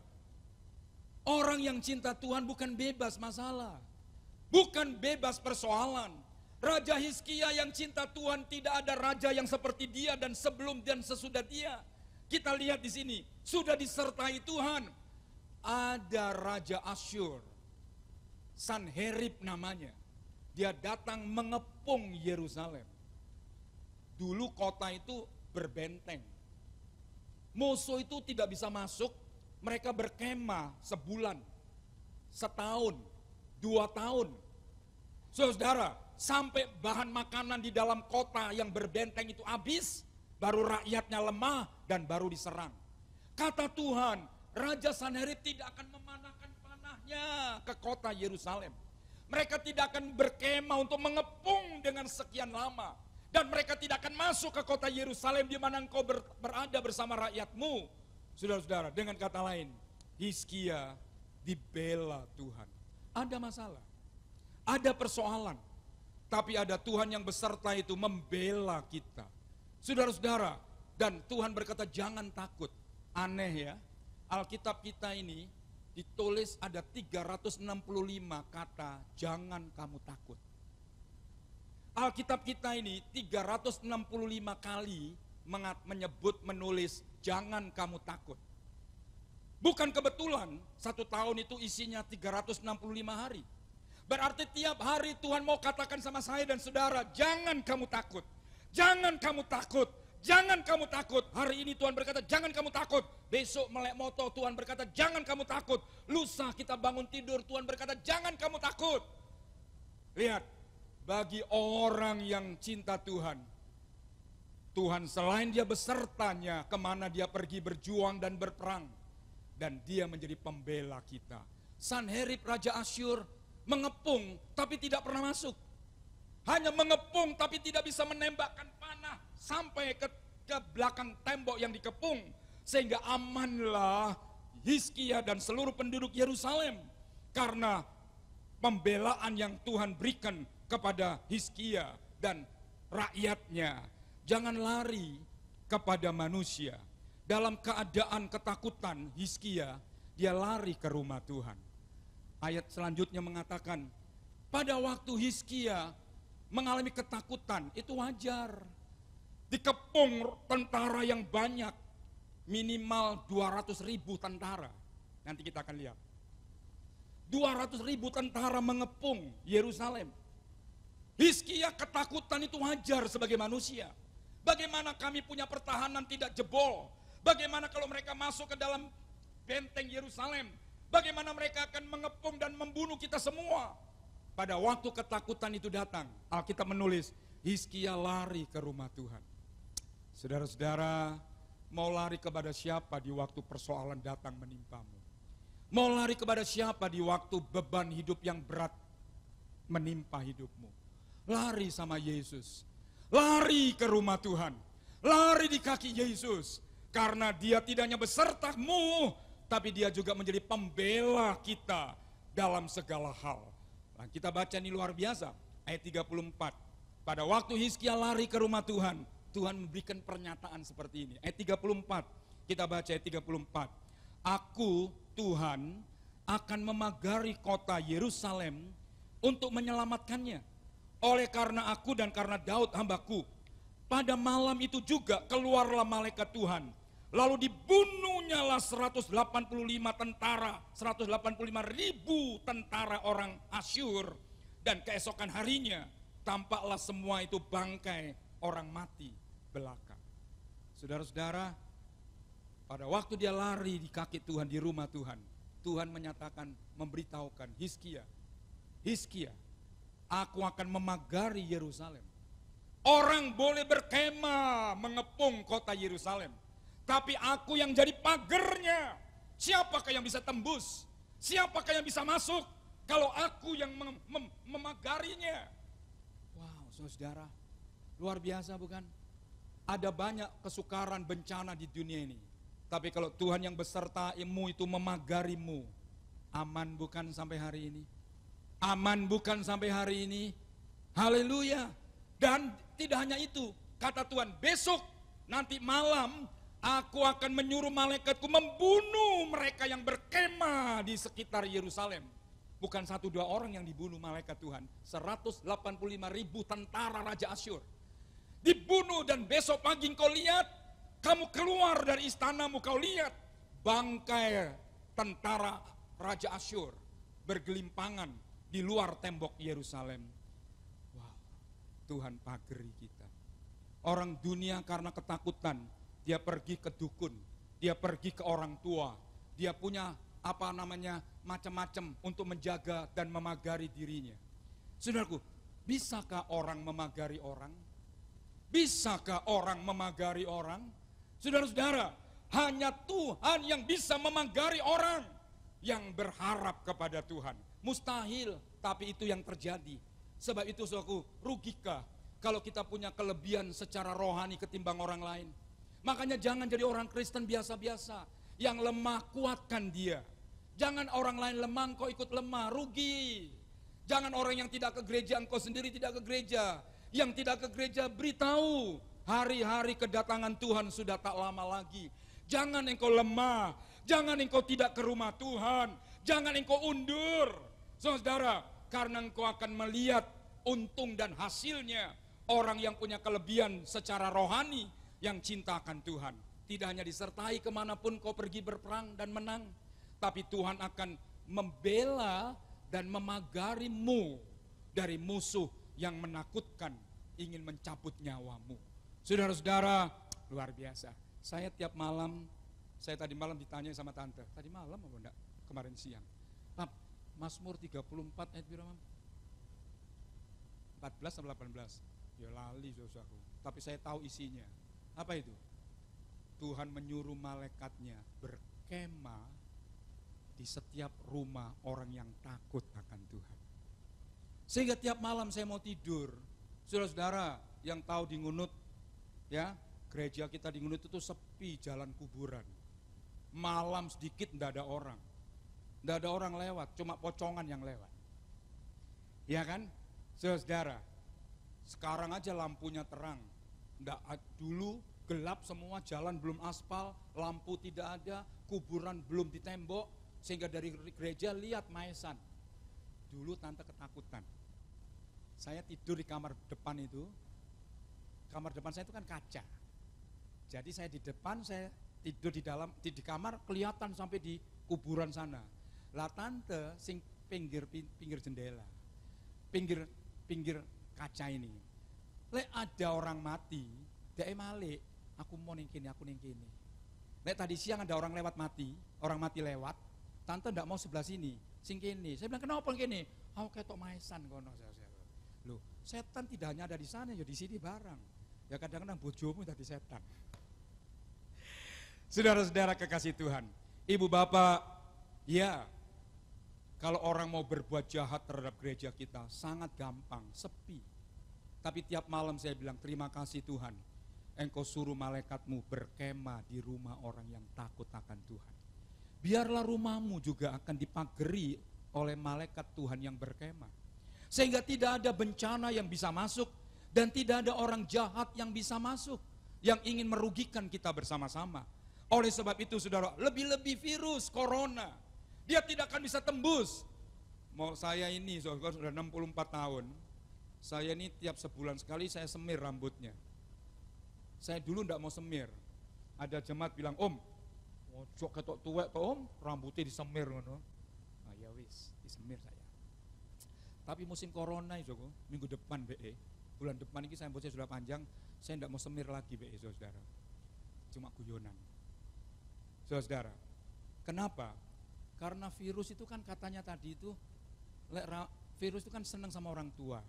orang yang cinta Tuhan bukan bebas masalah. Bukan bebas persoalan. Raja Hizkia yang cinta Tuhan, tidak ada raja yang seperti dia dan sebelum dan sesudah dia. Kita lihat di sini, sudah disertai Tuhan. Ada Raja Asyur, Sanherib namanya. Dia datang mengepung Yerusalem. Dulu kota itu berbenteng. Musuh itu tidak bisa masuk, mereka berkemah sebulan, setahun, 2 tahun. Saudara, sampai bahan makanan di dalam kota yang berbenteng itu habis, baru rakyatnya lemah dan baru diserang. Kata Tuhan, Raja Sanherib tidak akan memanahkan panahnya ke kota Yerusalem. Mereka tidak akan berkemah untuk mengepung dengan sekian lama. Dan mereka tidak akan masuk ke kota Yerusalem di mana engkau berada bersama rakyatmu. Saudara-saudara, dengan kata lain, Hizkia dibela Tuhan. Ada masalah, ada persoalan, tapi ada Tuhan yang beserta itu membela kita. Saudara-saudara, dan Tuhan berkata jangan takut. Aneh ya, Alkitab kita ini ditulis ada 365 kata jangan kamu takut. Alkitab kita ini 365 kali menulis jangan kamu takut. Bukan kebetulan 1 tahun itu isinya 365 hari. Berarti tiap hari Tuhan mau katakan sama saya dan saudara, jangan kamu takut. Jangan kamu takut. Jangan kamu takut. Hari ini Tuhan berkata, jangan kamu takut. Besok melek moto Tuhan berkata, jangan kamu takut. Lusa kita bangun tidur, Tuhan berkata, jangan kamu takut. Lihat, bagi orang yang cinta Tuhan, Tuhan selain dia besertanya kemana dia pergi berjuang dan berperang, dan dia menjadi pembela kita. Sanherib Raja Asyur mengepung tapi tidak pernah masuk. Hanya mengepung tapi tidak bisa menembakkan panah sampai ke belakang tembok yang dikepung. Sehingga amanlah Hizkia dan seluruh penduduk Yerusalem. Karena pembelaan yang Tuhan berikan kepada Hizkia dan rakyatnya. Jangan lari kepada manusia. Dalam keadaan ketakutan Hizkia, dia lari ke rumah Tuhan. Ayat selanjutnya mengatakan, pada waktu Hizkia mengalami ketakutan, itu wajar. Dikepung tentara yang banyak, minimal 200.000 tentara. Nanti kita akan lihat. 200.000 tentara mengepung Yerusalem. Hizkia ketakutan itu wajar sebagai manusia. Bagaimana kami punya pertahanan tidak jebol? Bagaimana kalau mereka masuk ke dalam benteng Yerusalem? Bagaimana mereka akan mengepung dan membunuh kita semua? Pada waktu ketakutan itu datang, Alkitab menulis, Hizkia lari ke rumah Tuhan. Saudara-saudara, mau lari kepada siapa di waktu persoalan datang menimpamu? Mau lari kepada siapa di waktu beban hidup yang berat menimpa hidupmu? Lari sama Yesus. Lari ke rumah Tuhan. Lari di kaki Yesus. Karena dia tidak hanya besertamu, tapi dia juga menjadi pembela kita dalam segala hal. Nah, kita baca ini luar biasa, ayat 34. Pada waktu Hizkia lari ke rumah Tuhan, Tuhan memberikan pernyataan seperti ini. Ayat 34, kita baca ayat 34. Aku, Tuhan, akan memagari kota Yerusalem untuk menyelamatkannya. Oleh karena aku dan karena Daud hambaku. Pada malam itu juga keluarlah malaikat Tuhan. Lalu dibunuhnyalah 185 tentara, 185.000 tentara orang Asyur. Dan keesokan harinya tampaklah semua itu bangkai orang mati belaka. Saudara-saudara, pada waktu dia lari di kaki Tuhan, di rumah Tuhan, Tuhan menyatakan, memberitahukan Hizkia, Hizkia, aku akan memagari Yerusalem. Orang boleh berkemah mengepung kota Yerusalem, tapi aku yang jadi pagernya. Siapakah yang bisa tembus? Siapakah yang bisa masuk kalau aku yang memagarinya? Wow, saudara, luar biasa bukan? Ada banyak kesukaran bencana di dunia ini. Tapi kalau Tuhan yang besertamu itu memagarimu, aman bukan sampai hari ini? Aman bukan sampai hari ini? Haleluya. Dan tidak hanya itu, kata Tuhan, besok nanti malam aku akan menyuruh malaikatku membunuh mereka yang berkemah di sekitar Yerusalem. Bukan 1-2 orang yang dibunuh malaikat Tuhan, 185.000 tentara Raja Asyur dibunuh. Dan besok pagi kau lihat, kamu keluar dari istanamu, kau lihat bangkai tentara Raja Asyur bergelimpangan di luar tembok Yerusalem. Wow, Tuhan pageri kita. Orang dunia karena ketakutan, dia pergi ke dukun, dia pergi ke orang tua, dia punya macam-macam untuk menjaga dan memagari dirinya. Saudaraku, bisakah orang memagari orang? Bisakah orang memagari orang? Saudara-saudara, hanya Tuhan yang bisa memagari orang yang berharap kepada Tuhan. Mustahil, tapi itu yang terjadi. Sebab itu saudaraku, rugikah kalau kita punya kelebihan secara rohani ketimbang orang lain? Makanya jangan jadi orang Kristen biasa-biasa. Yang lemah, kuatkan dia. Jangan orang lain lemah, kau ikut lemah, rugi. Jangan orang yang tidak ke gereja, engkau sendiri tidak ke gereja. Yang tidak ke gereja, beritahu hari-hari kedatangan Tuhan sudah tak lama lagi. Jangan engkau lemah, jangan engkau tidak ke rumah Tuhan, jangan engkau undur. Saudara, karena engkau akan melihat untung dan hasilnya orang yang punya kelebihan secara rohani, yang cinta akan Tuhan. Tidak hanya disertai kemanapun kau pergi berperang dan menang, tapi Tuhan akan membela dan memagarimu dari musuh yang menakutkan, ingin mencabut nyawamu. Saudara-saudara, luar biasa. Saya tiap malam, saya tadi malam ditanya sama tante, tadi malam apa enggak? Kemarin siang. Pap, Mazmur 34 ayat berapa? 14 atau 18? Ya lali saudaraku. Tapi saya tahu isinya. Apa itu? Tuhan menyuruh malaikatnya berkemah di setiap rumah orang yang takut akan Tuhan. Sehingga tiap malam saya mau tidur, saudara-saudara yang tahu di Ngunut, ya, gereja kita di Ngunut itu sepi, jalan kuburan. Malam sedikit enggak ada orang. Enggak ada orang lewat, cuma pocongan yang lewat. Ya kan? Saudara, sekarang aja lampunya terang. Enggak, dulu gelap semua, jalan belum aspal, lampu tidak ada, kuburan belum ditembok, sehingga dari gereja lihat maesan. Dulu tante ketakutan. Saya tidur di kamar depan itu, kamar depan saya itu kan kaca. Jadi saya di depan, saya tidur di dalam, di kamar kelihatan sampai di kuburan sana. Lah tante sing pinggir jendela, pinggir kaca ini. Lek ada orang mati, dia malik, aku mau ning kene, aku ning kene. Lek tadi siang ada orang lewat mati, orang mati lewat, tante ndak mau sebelah sini, sing kene. Saya bilang kenapa kene? Aku ketok maesan kono. Loh, setan tidak hanya ada di sana, ya di sini barang. Ya kadang-kadang bojomu tadi setan. Saudara-saudara kekasih Tuhan, ibu bapak, ya, kalau orang mau berbuat jahat terhadap gereja kita, sangat gampang, sepi. Tapi tiap malam saya bilang, terima kasih Tuhan, engkau suruh malaikatmu berkemah di rumah orang yang takut akan Tuhan. Biarlah rumahmu juga akan dipagari oleh malaikat Tuhan yang berkemah. Sehingga tidak ada bencana yang bisa masuk, dan tidak ada orang jahat yang bisa masuk, yang ingin merugikan kita bersama-sama. Oleh sebab itu saudara, lebih-lebih virus corona, dia tidak akan bisa tembus. Mau saya ini, saudara sudah 64 tahun, saya ini tiap sebulan sekali saya semir rambutnya. Saya dulu tidak mau semir. Ada jemaat bilang, Om, ojo ketok tuwek toh Om, rambutnya disemir. Nah ya wis, disemir saya. Tapi musim corona itu, minggu depan bulan depan ini saya sudah panjang, saya tidak mau semir lagi saudara. Cuma guyonan. Saudara, kenapa? Karena virus itu kan katanya tadi itu virus itu kan senang sama orang tua.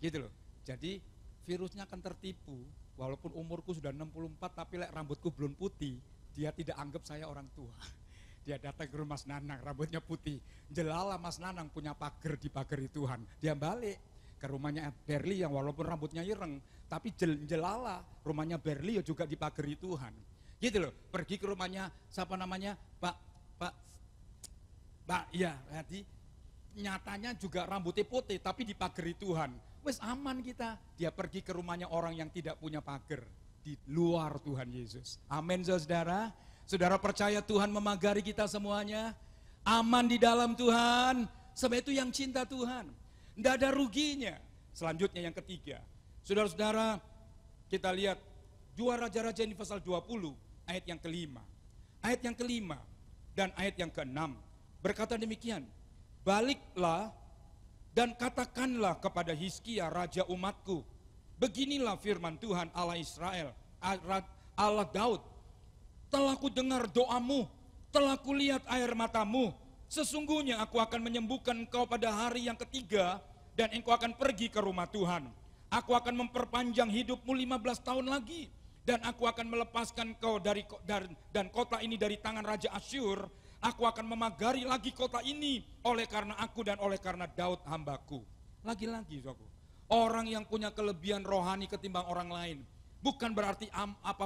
Gitu loh. Jadi virusnya akan tertipu. Walaupun umurku sudah 64 tapi rambutku belum putih, dia tidak anggap saya orang tua. Dia datang ke rumah Mas Nanang, rambutnya putih. Jelala Mas Nanang punya pagar di pagari Tuhan. Dia balik ke rumahnya Berli yang walaupun rambutnya ireng, tapi jelala rumahnya Berli juga dipagari Tuhan. Gitu loh, pergi ke rumahnya siapa namanya? Pak, ya, jadi nyatanya juga rambutnya putih tapi dipagari Tuhan. Wes aman kita. Dia pergi ke rumahnya orang yang tidak punya pagar di luar Tuhan Yesus. Amin saudara. Saudara percaya Tuhan memagari kita semuanya. Aman di dalam Tuhan. Sebab itu yang cinta Tuhan. Tidak ada ruginya. Selanjutnya yang ketiga. Saudara-saudara, kita lihat 2 Raja-Raja ini pasal 20 ayat yang kelima. Ayat yang kelima dan ayat yang keenam berkata demikian. Baliklah dan katakanlah kepada Hizkia raja umatku. Beginilah firman Tuhan Allah Israel, Allah Daud. Telah ku dengar doamu, telah ku lihat air matamu. Sesungguhnya aku akan menyembuhkan engkau pada hari yang ketiga dan engkau akan pergi ke rumah Tuhan. Aku akan memperpanjang hidupmu 15 tahun lagi. Dan aku akan melepaskan kau dan kota ini dari tangan Raja Asyur. Aku akan memagari lagi kota ini oleh karena aku dan oleh karena Daud hambaku. Lagi-lagi orang yang punya kelebihan rohani ketimbang orang lain. Bukan berarti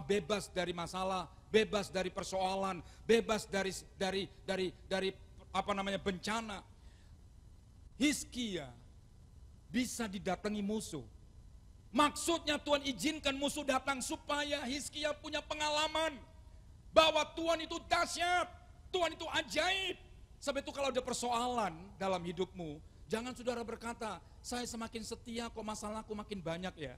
bebas dari masalah, bebas dari persoalan, bebas dari bencana. Hizkia bisa didatangi musuh. Maksudnya Tuhan izinkan musuh datang supaya Hizkia punya pengalaman bahwa Tuhan itu dahsyat, Tuhan itu ajaib. Sebab itu kalau ada persoalan dalam hidupmu, jangan saudara berkata, saya semakin setia kok masalahku makin banyak ya.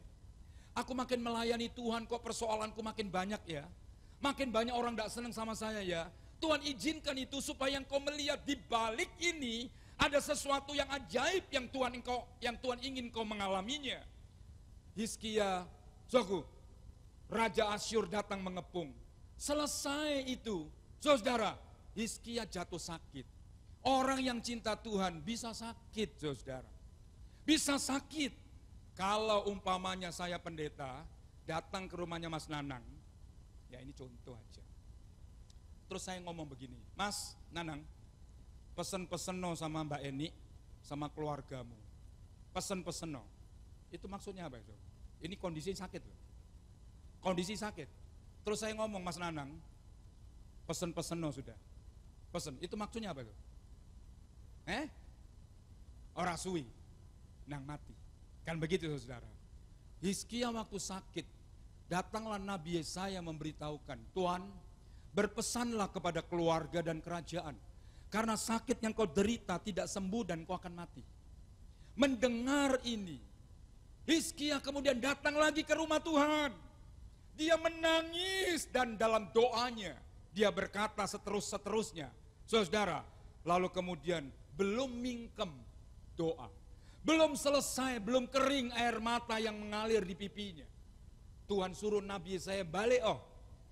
Aku makin melayani Tuhan kok persoalanku makin banyak ya. Makin banyak orang tidak senang sama saya ya. Tuhan izinkan itu supaya engkau melihat di balik ini ada sesuatu yang ajaib yang Tuhan ingin kau mengalaminya. Hizkia, Raja Asyur datang mengepung. Selesai itu, saudara, Hizkia jatuh sakit. Orang yang cinta Tuhan bisa sakit, saudara. Bisa sakit. Kalau umpamanya saya pendeta, datang ke rumahnya Mas Nanang. Ya ini contoh aja. Terus saya ngomong begini, Mas Nanang, pesen-pesen sama Mbak Eni, sama keluargamu. Pesen-pesen. Itu maksudnya apa itu? Ini kondisi sakit loh. Kondisi sakit. Terus saya ngomong, Mas Nanang, pesen-pesen sudah. Pesen, itu maksudnya apa itu? Ora suwi, nang mati. Kan begitu saudara. Hizkia waktu sakit, datanglah Nabi Yesaya memberitahukan, Tuhan berpesanlah kepada keluarga dan kerajaan. Karena sakit yang kau derita tidak sembuh dan kau akan mati. Mendengar ini, Hizkia kemudian datang lagi ke rumah Tuhan. Dia menangis dan dalam doanya dia berkata seterusnya. Saudara, lalu kemudian belum mingkem doa. Belum selesai, belum kering air mata yang mengalir di pipinya. Tuhan suruh Nabi saya balik,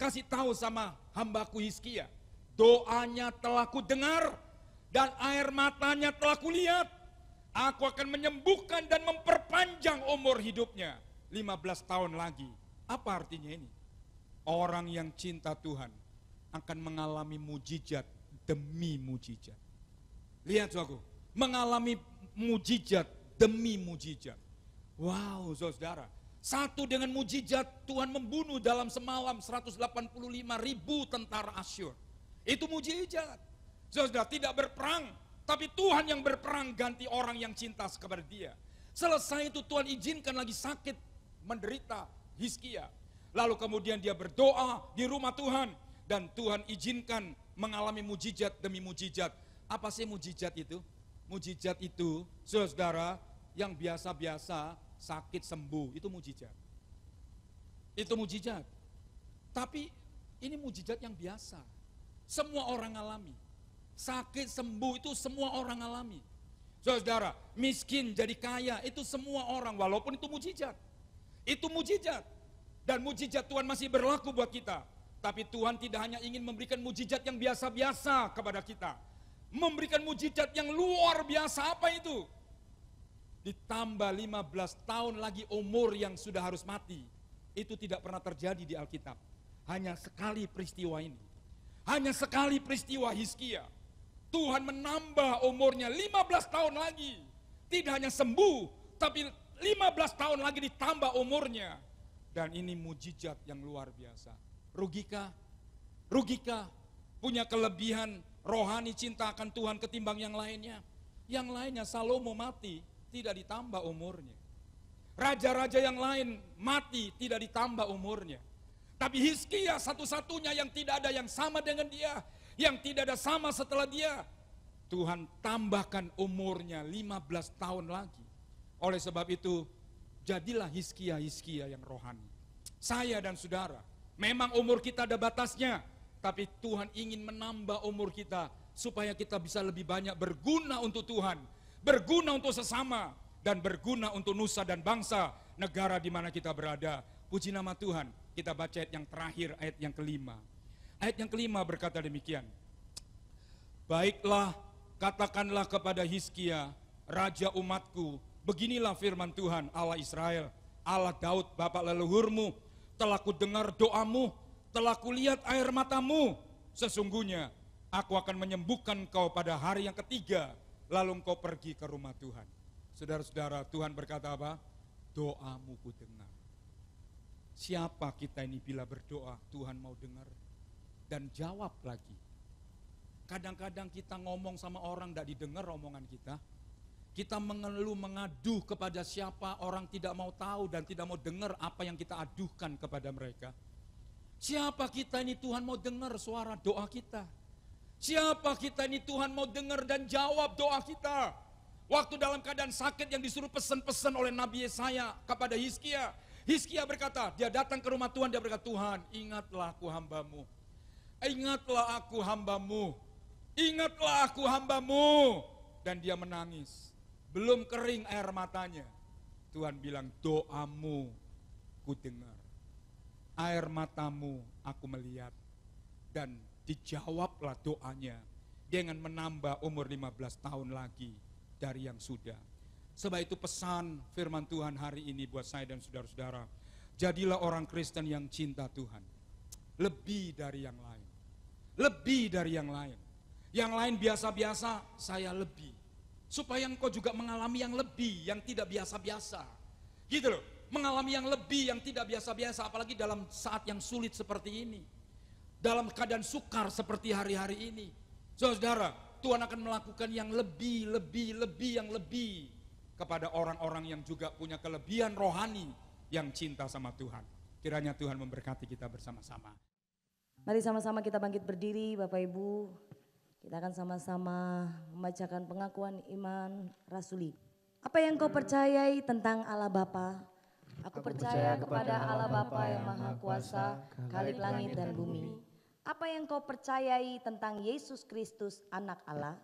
kasih tahu sama hambaku Hizkia. Doanya telah ku dengar dan air matanya telah ku lihat. Aku akan menyembuhkan dan memperpanjang umur hidupnya 15 tahun lagi. Apa artinya ini? Orang yang cinta Tuhan akan mengalami mujizat demi mujizat. Lihat saudaraku, mengalami mujizat demi mujizat. Wow saudara, satu dengan mujizat Tuhan membunuh dalam semalam 185.000 tentara Asyur. Itu mujizat. Saudara tidak berperang. Tapi Tuhan yang berperang ganti orang yang cinta kepada dia. Selesai itu Tuhan izinkan lagi sakit, menderita Hizkia. Lalu kemudian dia berdoa di rumah Tuhan. Dan Tuhan izinkan mengalami mujizat demi mujizat. Apa sih mujizat itu? Mujizat itu, saudara, yang biasa-biasa sakit sembuh, itu mujizat. Itu mujizat. Tapi ini mujizat yang biasa. Semua orang alami. Sakit sembuh itu semua orang alami. Saudara, miskin jadi kaya itu semua orang, walaupun itu mujizat. Itu mujizat. Dan mujizat Tuhan masih berlaku buat kita. Tapi Tuhan tidak hanya ingin memberikan mujizat yang biasa-biasa kepada kita. Memberikan mujizat yang luar biasa. Apa itu? ditambah 15 tahun lagi umur yang sudah harus mati. Itu tidak pernah terjadi di Alkitab. Hanya sekali peristiwa ini. Hanya sekali peristiwa Hizkia. Tuhan menambah umurnya 15 tahun lagi. Tidak hanya sembuh, tapi 15 tahun lagi ditambah umurnya. Dan ini mujizat yang luar biasa. Rugikah? Rugikah punya kelebihan rohani cinta akan Tuhan ketimbang yang lainnya? Yang lainnya Salomo mati, tidak ditambah umurnya. Raja-raja yang lain mati, tidak ditambah umurnya. Tapi Hizkia satu-satunya yang tidak ada yang sama dengan dia, yang tidak ada sama setelah dia. Tuhan tambahkan umurnya 15 tahun lagi. Oleh sebab itu, jadilah Hizkia yang rohani. Saya dan saudara, memang umur kita ada batasnya, tapi Tuhan ingin menambah umur kita supaya kita bisa lebih banyak berguna untuk Tuhan, berguna untuk sesama, dan berguna untuk nusa dan bangsa, negara di mana kita berada. Puji nama Tuhan. Kita baca ayat yang terakhir, ayat yang kelima. Ayat yang kelima berkata demikian. Baiklah, katakanlah kepada Hizkia, raja umatku, beginilah firman Tuhan Allah Israel, Allah Daud bapa leluhurmu, telah kudengar doamu, telah kulihat air matamu. Sesungguhnya aku akan menyembuhkan kau pada hari yang ketiga, lalu engkau pergi ke rumah Tuhan. Saudara-saudara, Tuhan berkata apa? Doamu ku dengar. Siapa kita ini bila berdoa, Tuhan mau dengar dan jawab lagi. Kadang-kadang kita ngomong sama orang tidak didengar omongan kita. Kita mengeluh, mengadu kepada siapa, orang tidak mau tahu dan tidak mau dengar apa yang kita aduhkan kepada mereka. Siapa kita ini Tuhan mau dengar suara doa kita? Siapa kita ini Tuhan mau dengar dan jawab doa kita? Waktu dalam keadaan sakit yang disuruh pesan-pesan oleh Nabi Yesaya kepada Hizkia. Hizkia berkata, dia datang ke rumah Tuhan, dia berkata, Tuhan ingatlah aku hambamu. Ingatlah aku hambamu. Ingatlah aku hambamu. Dan dia menangis. Belum kering air matanya. Tuhan bilang, doamu ku dengar. Air matamu aku melihat. Dan dijawablah doanya. Dengan menambah umur 15 tahun lagi dari yang sudah. Sebab itu pesan firman Tuhan hari ini buat saya dan saudara-saudara. Jadilah orang Kristen yang cinta Tuhan. Lebih dari yang lain. Lebih dari yang lain. Yang lain biasa-biasa, saya lebih. Supaya engkau juga mengalami yang lebih, yang tidak biasa-biasa. Gitu loh, mengalami yang lebih, yang tidak biasa-biasa. Apalagi dalam saat yang sulit seperti ini. Dalam keadaan sukar seperti hari-hari ini. Saudara, Tuhan akan melakukan yang lebih yang lebih kepada orang-orang yang juga punya kelebihan rohani yang cinta sama Tuhan. Kiranya Tuhan memberkati kita bersama-sama. Mari sama-sama kita bangkit berdiri Bapak Ibu. Kita akan sama-sama membacakan pengakuan iman rasuli. Apa yang kau percayai tentang Allah Bapa? Aku percaya kepada Allah Bapa yang Maha Kuasa, Khalik langit dan bumi. Apa yang kau percayai tentang Yesus Kristus anak Allah?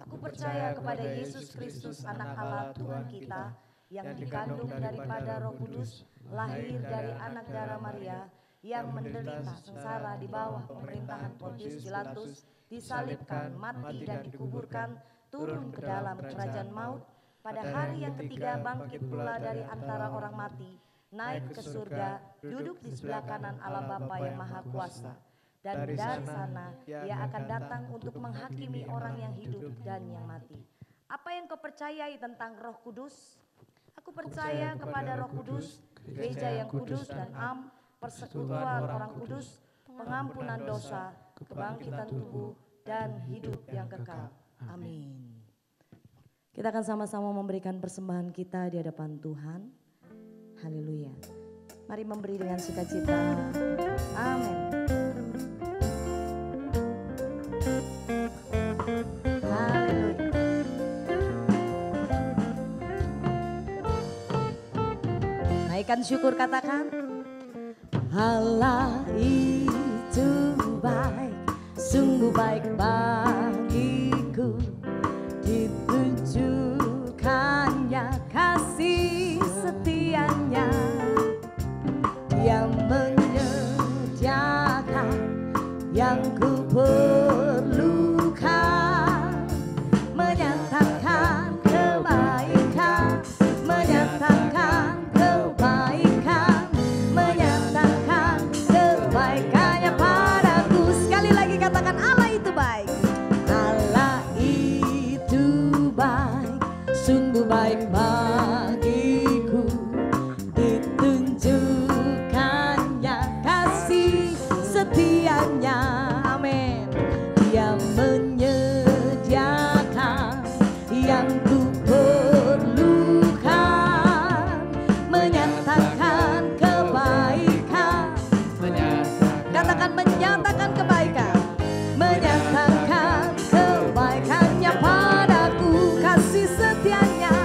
Aku percaya kepada Yesus Kristus anak Allah Tuhan kita, yang dikandung daripada Roh Kudus, lahir dari anak darah Maria, yang menderita sengsara di bawah pemerintahan Pontius Pilatus, disalibkan, mati dan dikuburkan, turun ke dalam kerajaan maut, pada hari yang ketiga bangkit pula dari antara orang mati, naik ke surga, duduk di sebelah kanan Allah Bapa yang Maha Kuasa. Dan dari sana ia akan datang untuk menghakimi orang yang hidup dan yang mati. Apa yang kau percayai tentang Roh Kudus? Aku percaya kepada Roh Kudus, gereja yang kudus dan am, persekutuan orang kudus, pengampunan dosa, kebangkitan tubuh, dan hidup yang kekal. Amin. Kita akan sama-sama memberikan persembahan kita di hadapan Tuhan. Haleluya. Mari memberi dengan sukacita. Amin. Haleluya. Naikkan syukur, katakan. Allah itu baik, sungguh baik bagiku. Ditunjukkannya kasih setianya yang menyediakan yang ku perlukan, menyatakan kebaikan baik bagiku, ditunjukkannya kasih setianya. Amin. Dia menyediakan yang ku perlukan, menyatakan kebaikan. Katakan menyatakan kebaikan. Menyatakan kebaikannya padaku, kasih setianya,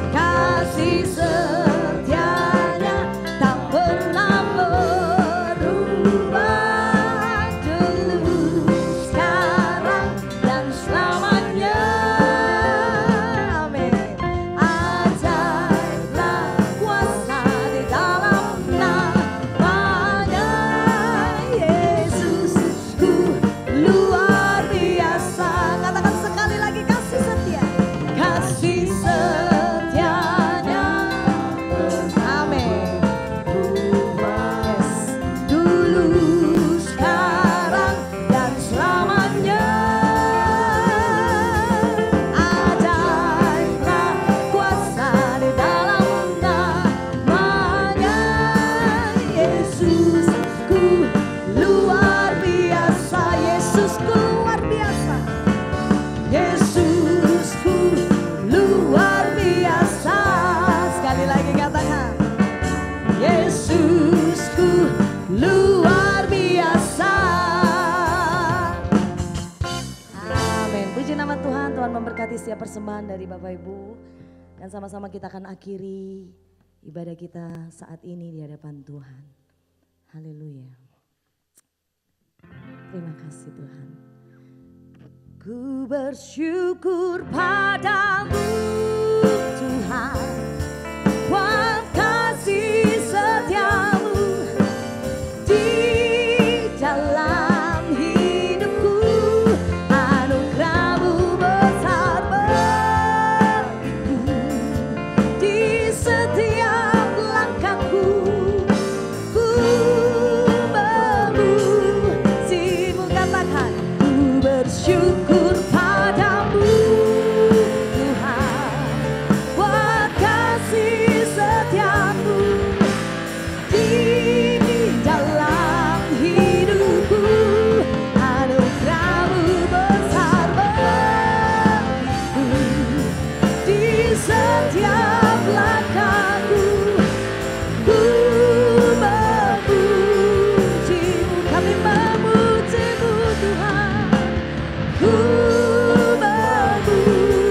kasih setianya tak pernah berubah, dulu, sekarang, dan selamanya. Amin. Ajaiblah kuasa di dalam namanya Yesusku, luar biasa. Katakan sekali lagi, kasih setia, kasih setianya. Amin. Yes. Dulu, sekarang, dan selamanya. Ajaiblah kuasa di dalam namanya Yesusku, luar biasa. Yesusku luar biasa. Yesusku luar biasa. Sekali lagi katakan, Yesusku luar biasa. Amin. Puji nama Tuhan. Tuhan memberkati setiap persembahan dari Bapak Ibu. Dan sama-sama kita akan akhiri ibadah kita saat ini di hadapan Tuhan. Haleluya. Terima kasih Tuhan. Ku bersyukur padamu Tuhan, buat kasih setiamu di dalam hidupku. Anugerahmu besar bagiku, di setiap langkahku. Ku memujimu, katakan, ku bersyukur padamu Tuhan, buat kasih setiamu di dalam hidupku. Anugerahmu besar bagiku, di setiap langkahku. Ku memujimu, kami memujimu Tuhan. Ku memujimu,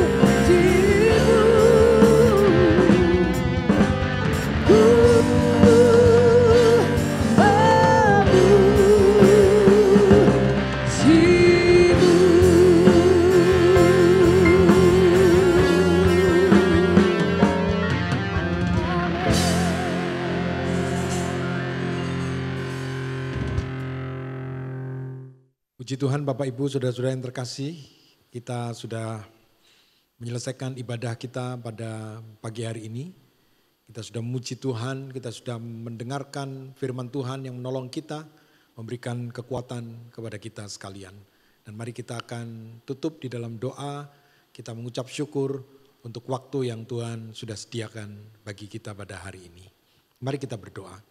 ku Puji Tuhan Bapak Ibu Saudara-saudara yang terkasih, kita sudah menyelesaikan ibadah kita pada pagi hari ini. Kita sudah memuji Tuhan, kita sudah mendengarkan firman Tuhan yang menolong kita, memberikan kekuatan kepada kita sekalian. Dan mari kita akan tutup di dalam doa, kita mengucap syukur untuk waktu yang Tuhan sudah sediakan bagi kita pada hari ini. Mari kita berdoa.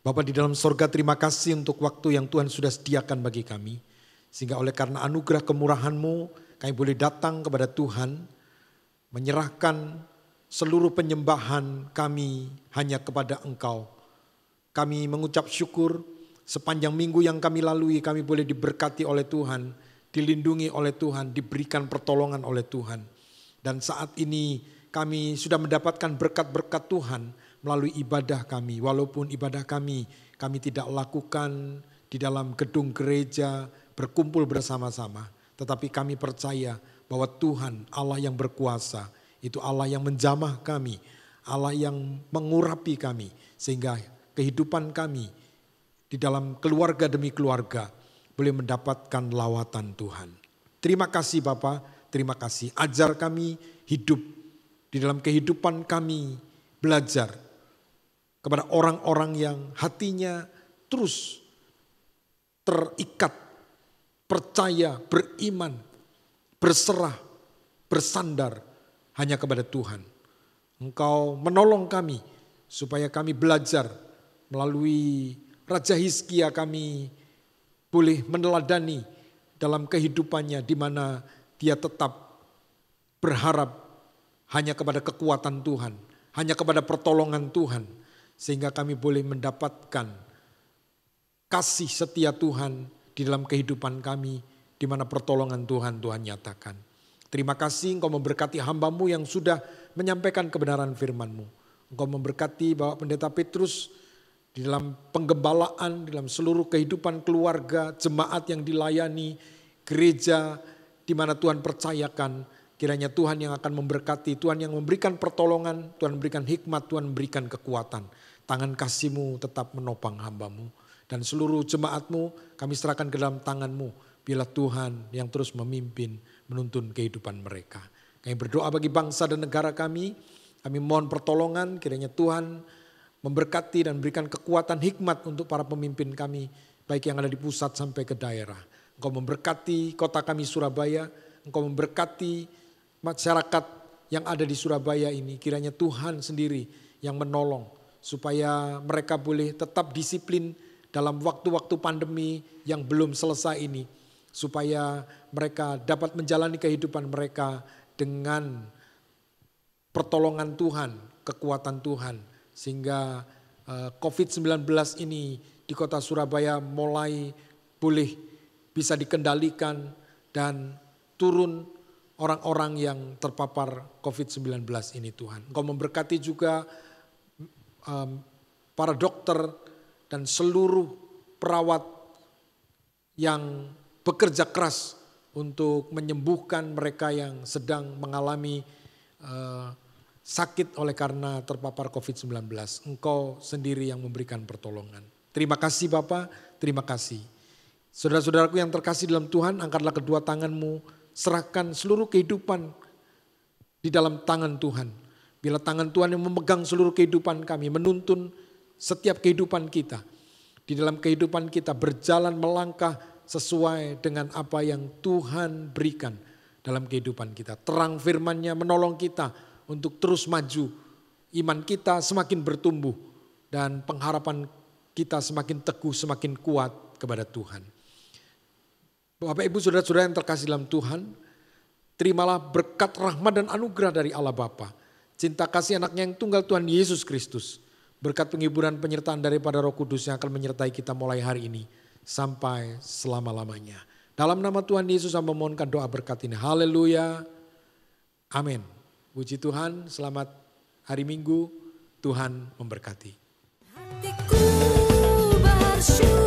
Bapa di dalam sorga, terima kasih untuk waktu yang Tuhan sudah sediakan bagi kami. Sehingga oleh karena anugerah kemurahan-Mu, kami boleh datang kepada Tuhan, menyerahkan seluruh penyembahan kami hanya kepada Engkau. Kami mengucap syukur sepanjang minggu yang kami lalui, kami boleh diberkati oleh Tuhan, dilindungi oleh Tuhan, diberikan pertolongan oleh Tuhan. Dan saat ini kami sudah mendapatkan berkat-berkat Tuhan melalui ibadah kami. Walaupun ibadah kami tidak lakukan di dalam gedung gereja, berkumpul bersama-sama. Tetapi kami percaya bahwa Tuhan Allah yang berkuasa, itu Allah yang menjamah kami, Allah yang mengurapi kami. Sehingga kehidupan kami di dalam keluarga demi keluarga boleh mendapatkan lawatan Tuhan. Terima kasih Bapa, terima kasih. Ajar kami hidup di dalam kehidupan kami, belajar kepada orang-orang yang hatinya terus terikat, percaya, beriman, berserah, bersandar hanya kepada Tuhan. Engkau menolong kami supaya kami belajar melalui Raja Hizkia, kami boleh meneladani dalam kehidupannya di mana dia tetap berharap hanya kepada kekuatan Tuhan, hanya kepada pertolongan Tuhan, sehingga kami boleh mendapatkan kasih setia Tuhan di dalam kehidupan kami, di mana pertolongan Tuhan nyatakan. Terima kasih Engkau memberkati hamba-Mu yang sudah menyampaikan kebenaran firman-Mu. Engkau memberkati Bapak Pendeta Petrus di dalam penggembalaan, di dalam seluruh kehidupan keluarga, jemaat yang dilayani, gereja di mana Tuhan percayakan. Kiranya Tuhan yang akan memberkati, Tuhan yang memberikan pertolongan, Tuhan memberikan hikmat, Tuhan memberikan kekuatan. Tangan kasih-Mu tetap menopang hamba-Mu. Dan seluruh jemaat-Mu kami serahkan ke dalam tangan-Mu. Biarlah Tuhan yang terus memimpin, menuntun kehidupan mereka. Kami berdoa bagi bangsa dan negara kami mohon pertolongan, kiranya Tuhan memberkati dan berikan kekuatan hikmat untuk para pemimpin kami, baik yang ada di pusat sampai ke daerah. Engkau memberkati kota kami Surabaya, Engkau memberkati masyarakat yang ada di Surabaya ini. Kiranya Tuhan sendiri yang menolong supaya mereka boleh tetap disiplin dalam waktu-waktu pandemi yang belum selesai ini. Supaya mereka dapat menjalani kehidupan mereka dengan pertolongan Tuhan, kekuatan Tuhan. Sehingga COVID-19 ini di kota Surabaya mulai boleh bisa dikendalikan dan turun orang-orang yang terpapar COVID-19 ini Tuhan. Engkau memberkati juga para dokter dan seluruh perawat yang bekerja keras untuk menyembuhkan mereka yang sedang mengalami sakit oleh karena terpapar COVID-19. Engkau sendiri yang memberikan pertolongan. Terima kasih Bapa, terima kasih. Saudara-saudaraku yang terkasih dalam Tuhan, angkatlah kedua tanganmu, serahkan seluruh kehidupan di dalam tangan Tuhan. Bila tangan Tuhan yang memegang seluruh kehidupan kami, menuntun setiap kehidupan kita. Di dalam kehidupan kita berjalan melangkah sesuai dengan apa yang Tuhan berikan dalam kehidupan kita. Terang firman-Nya menolong kita untuk terus maju, iman kita semakin bertumbuh dan pengharapan kita semakin teguh, semakin kuat kepada Tuhan. Bapak Ibu Saudara-saudara yang terkasih dalam Tuhan, terimalah berkat rahmat dan anugerah dari Allah Bapa, cinta kasih anaknya yang tunggal Tuhan Yesus Kristus, berkat penghiburan penyertaan daripada Roh Kudus yang akan menyertai kita mulai hari ini sampai selama-lamanya. Dalam nama Tuhan Yesus saya memohonkan doa berkat ini. Haleluya. Amin. Puji Tuhan, selamat hari Minggu, Tuhan memberkati. Hatiku bersyukur.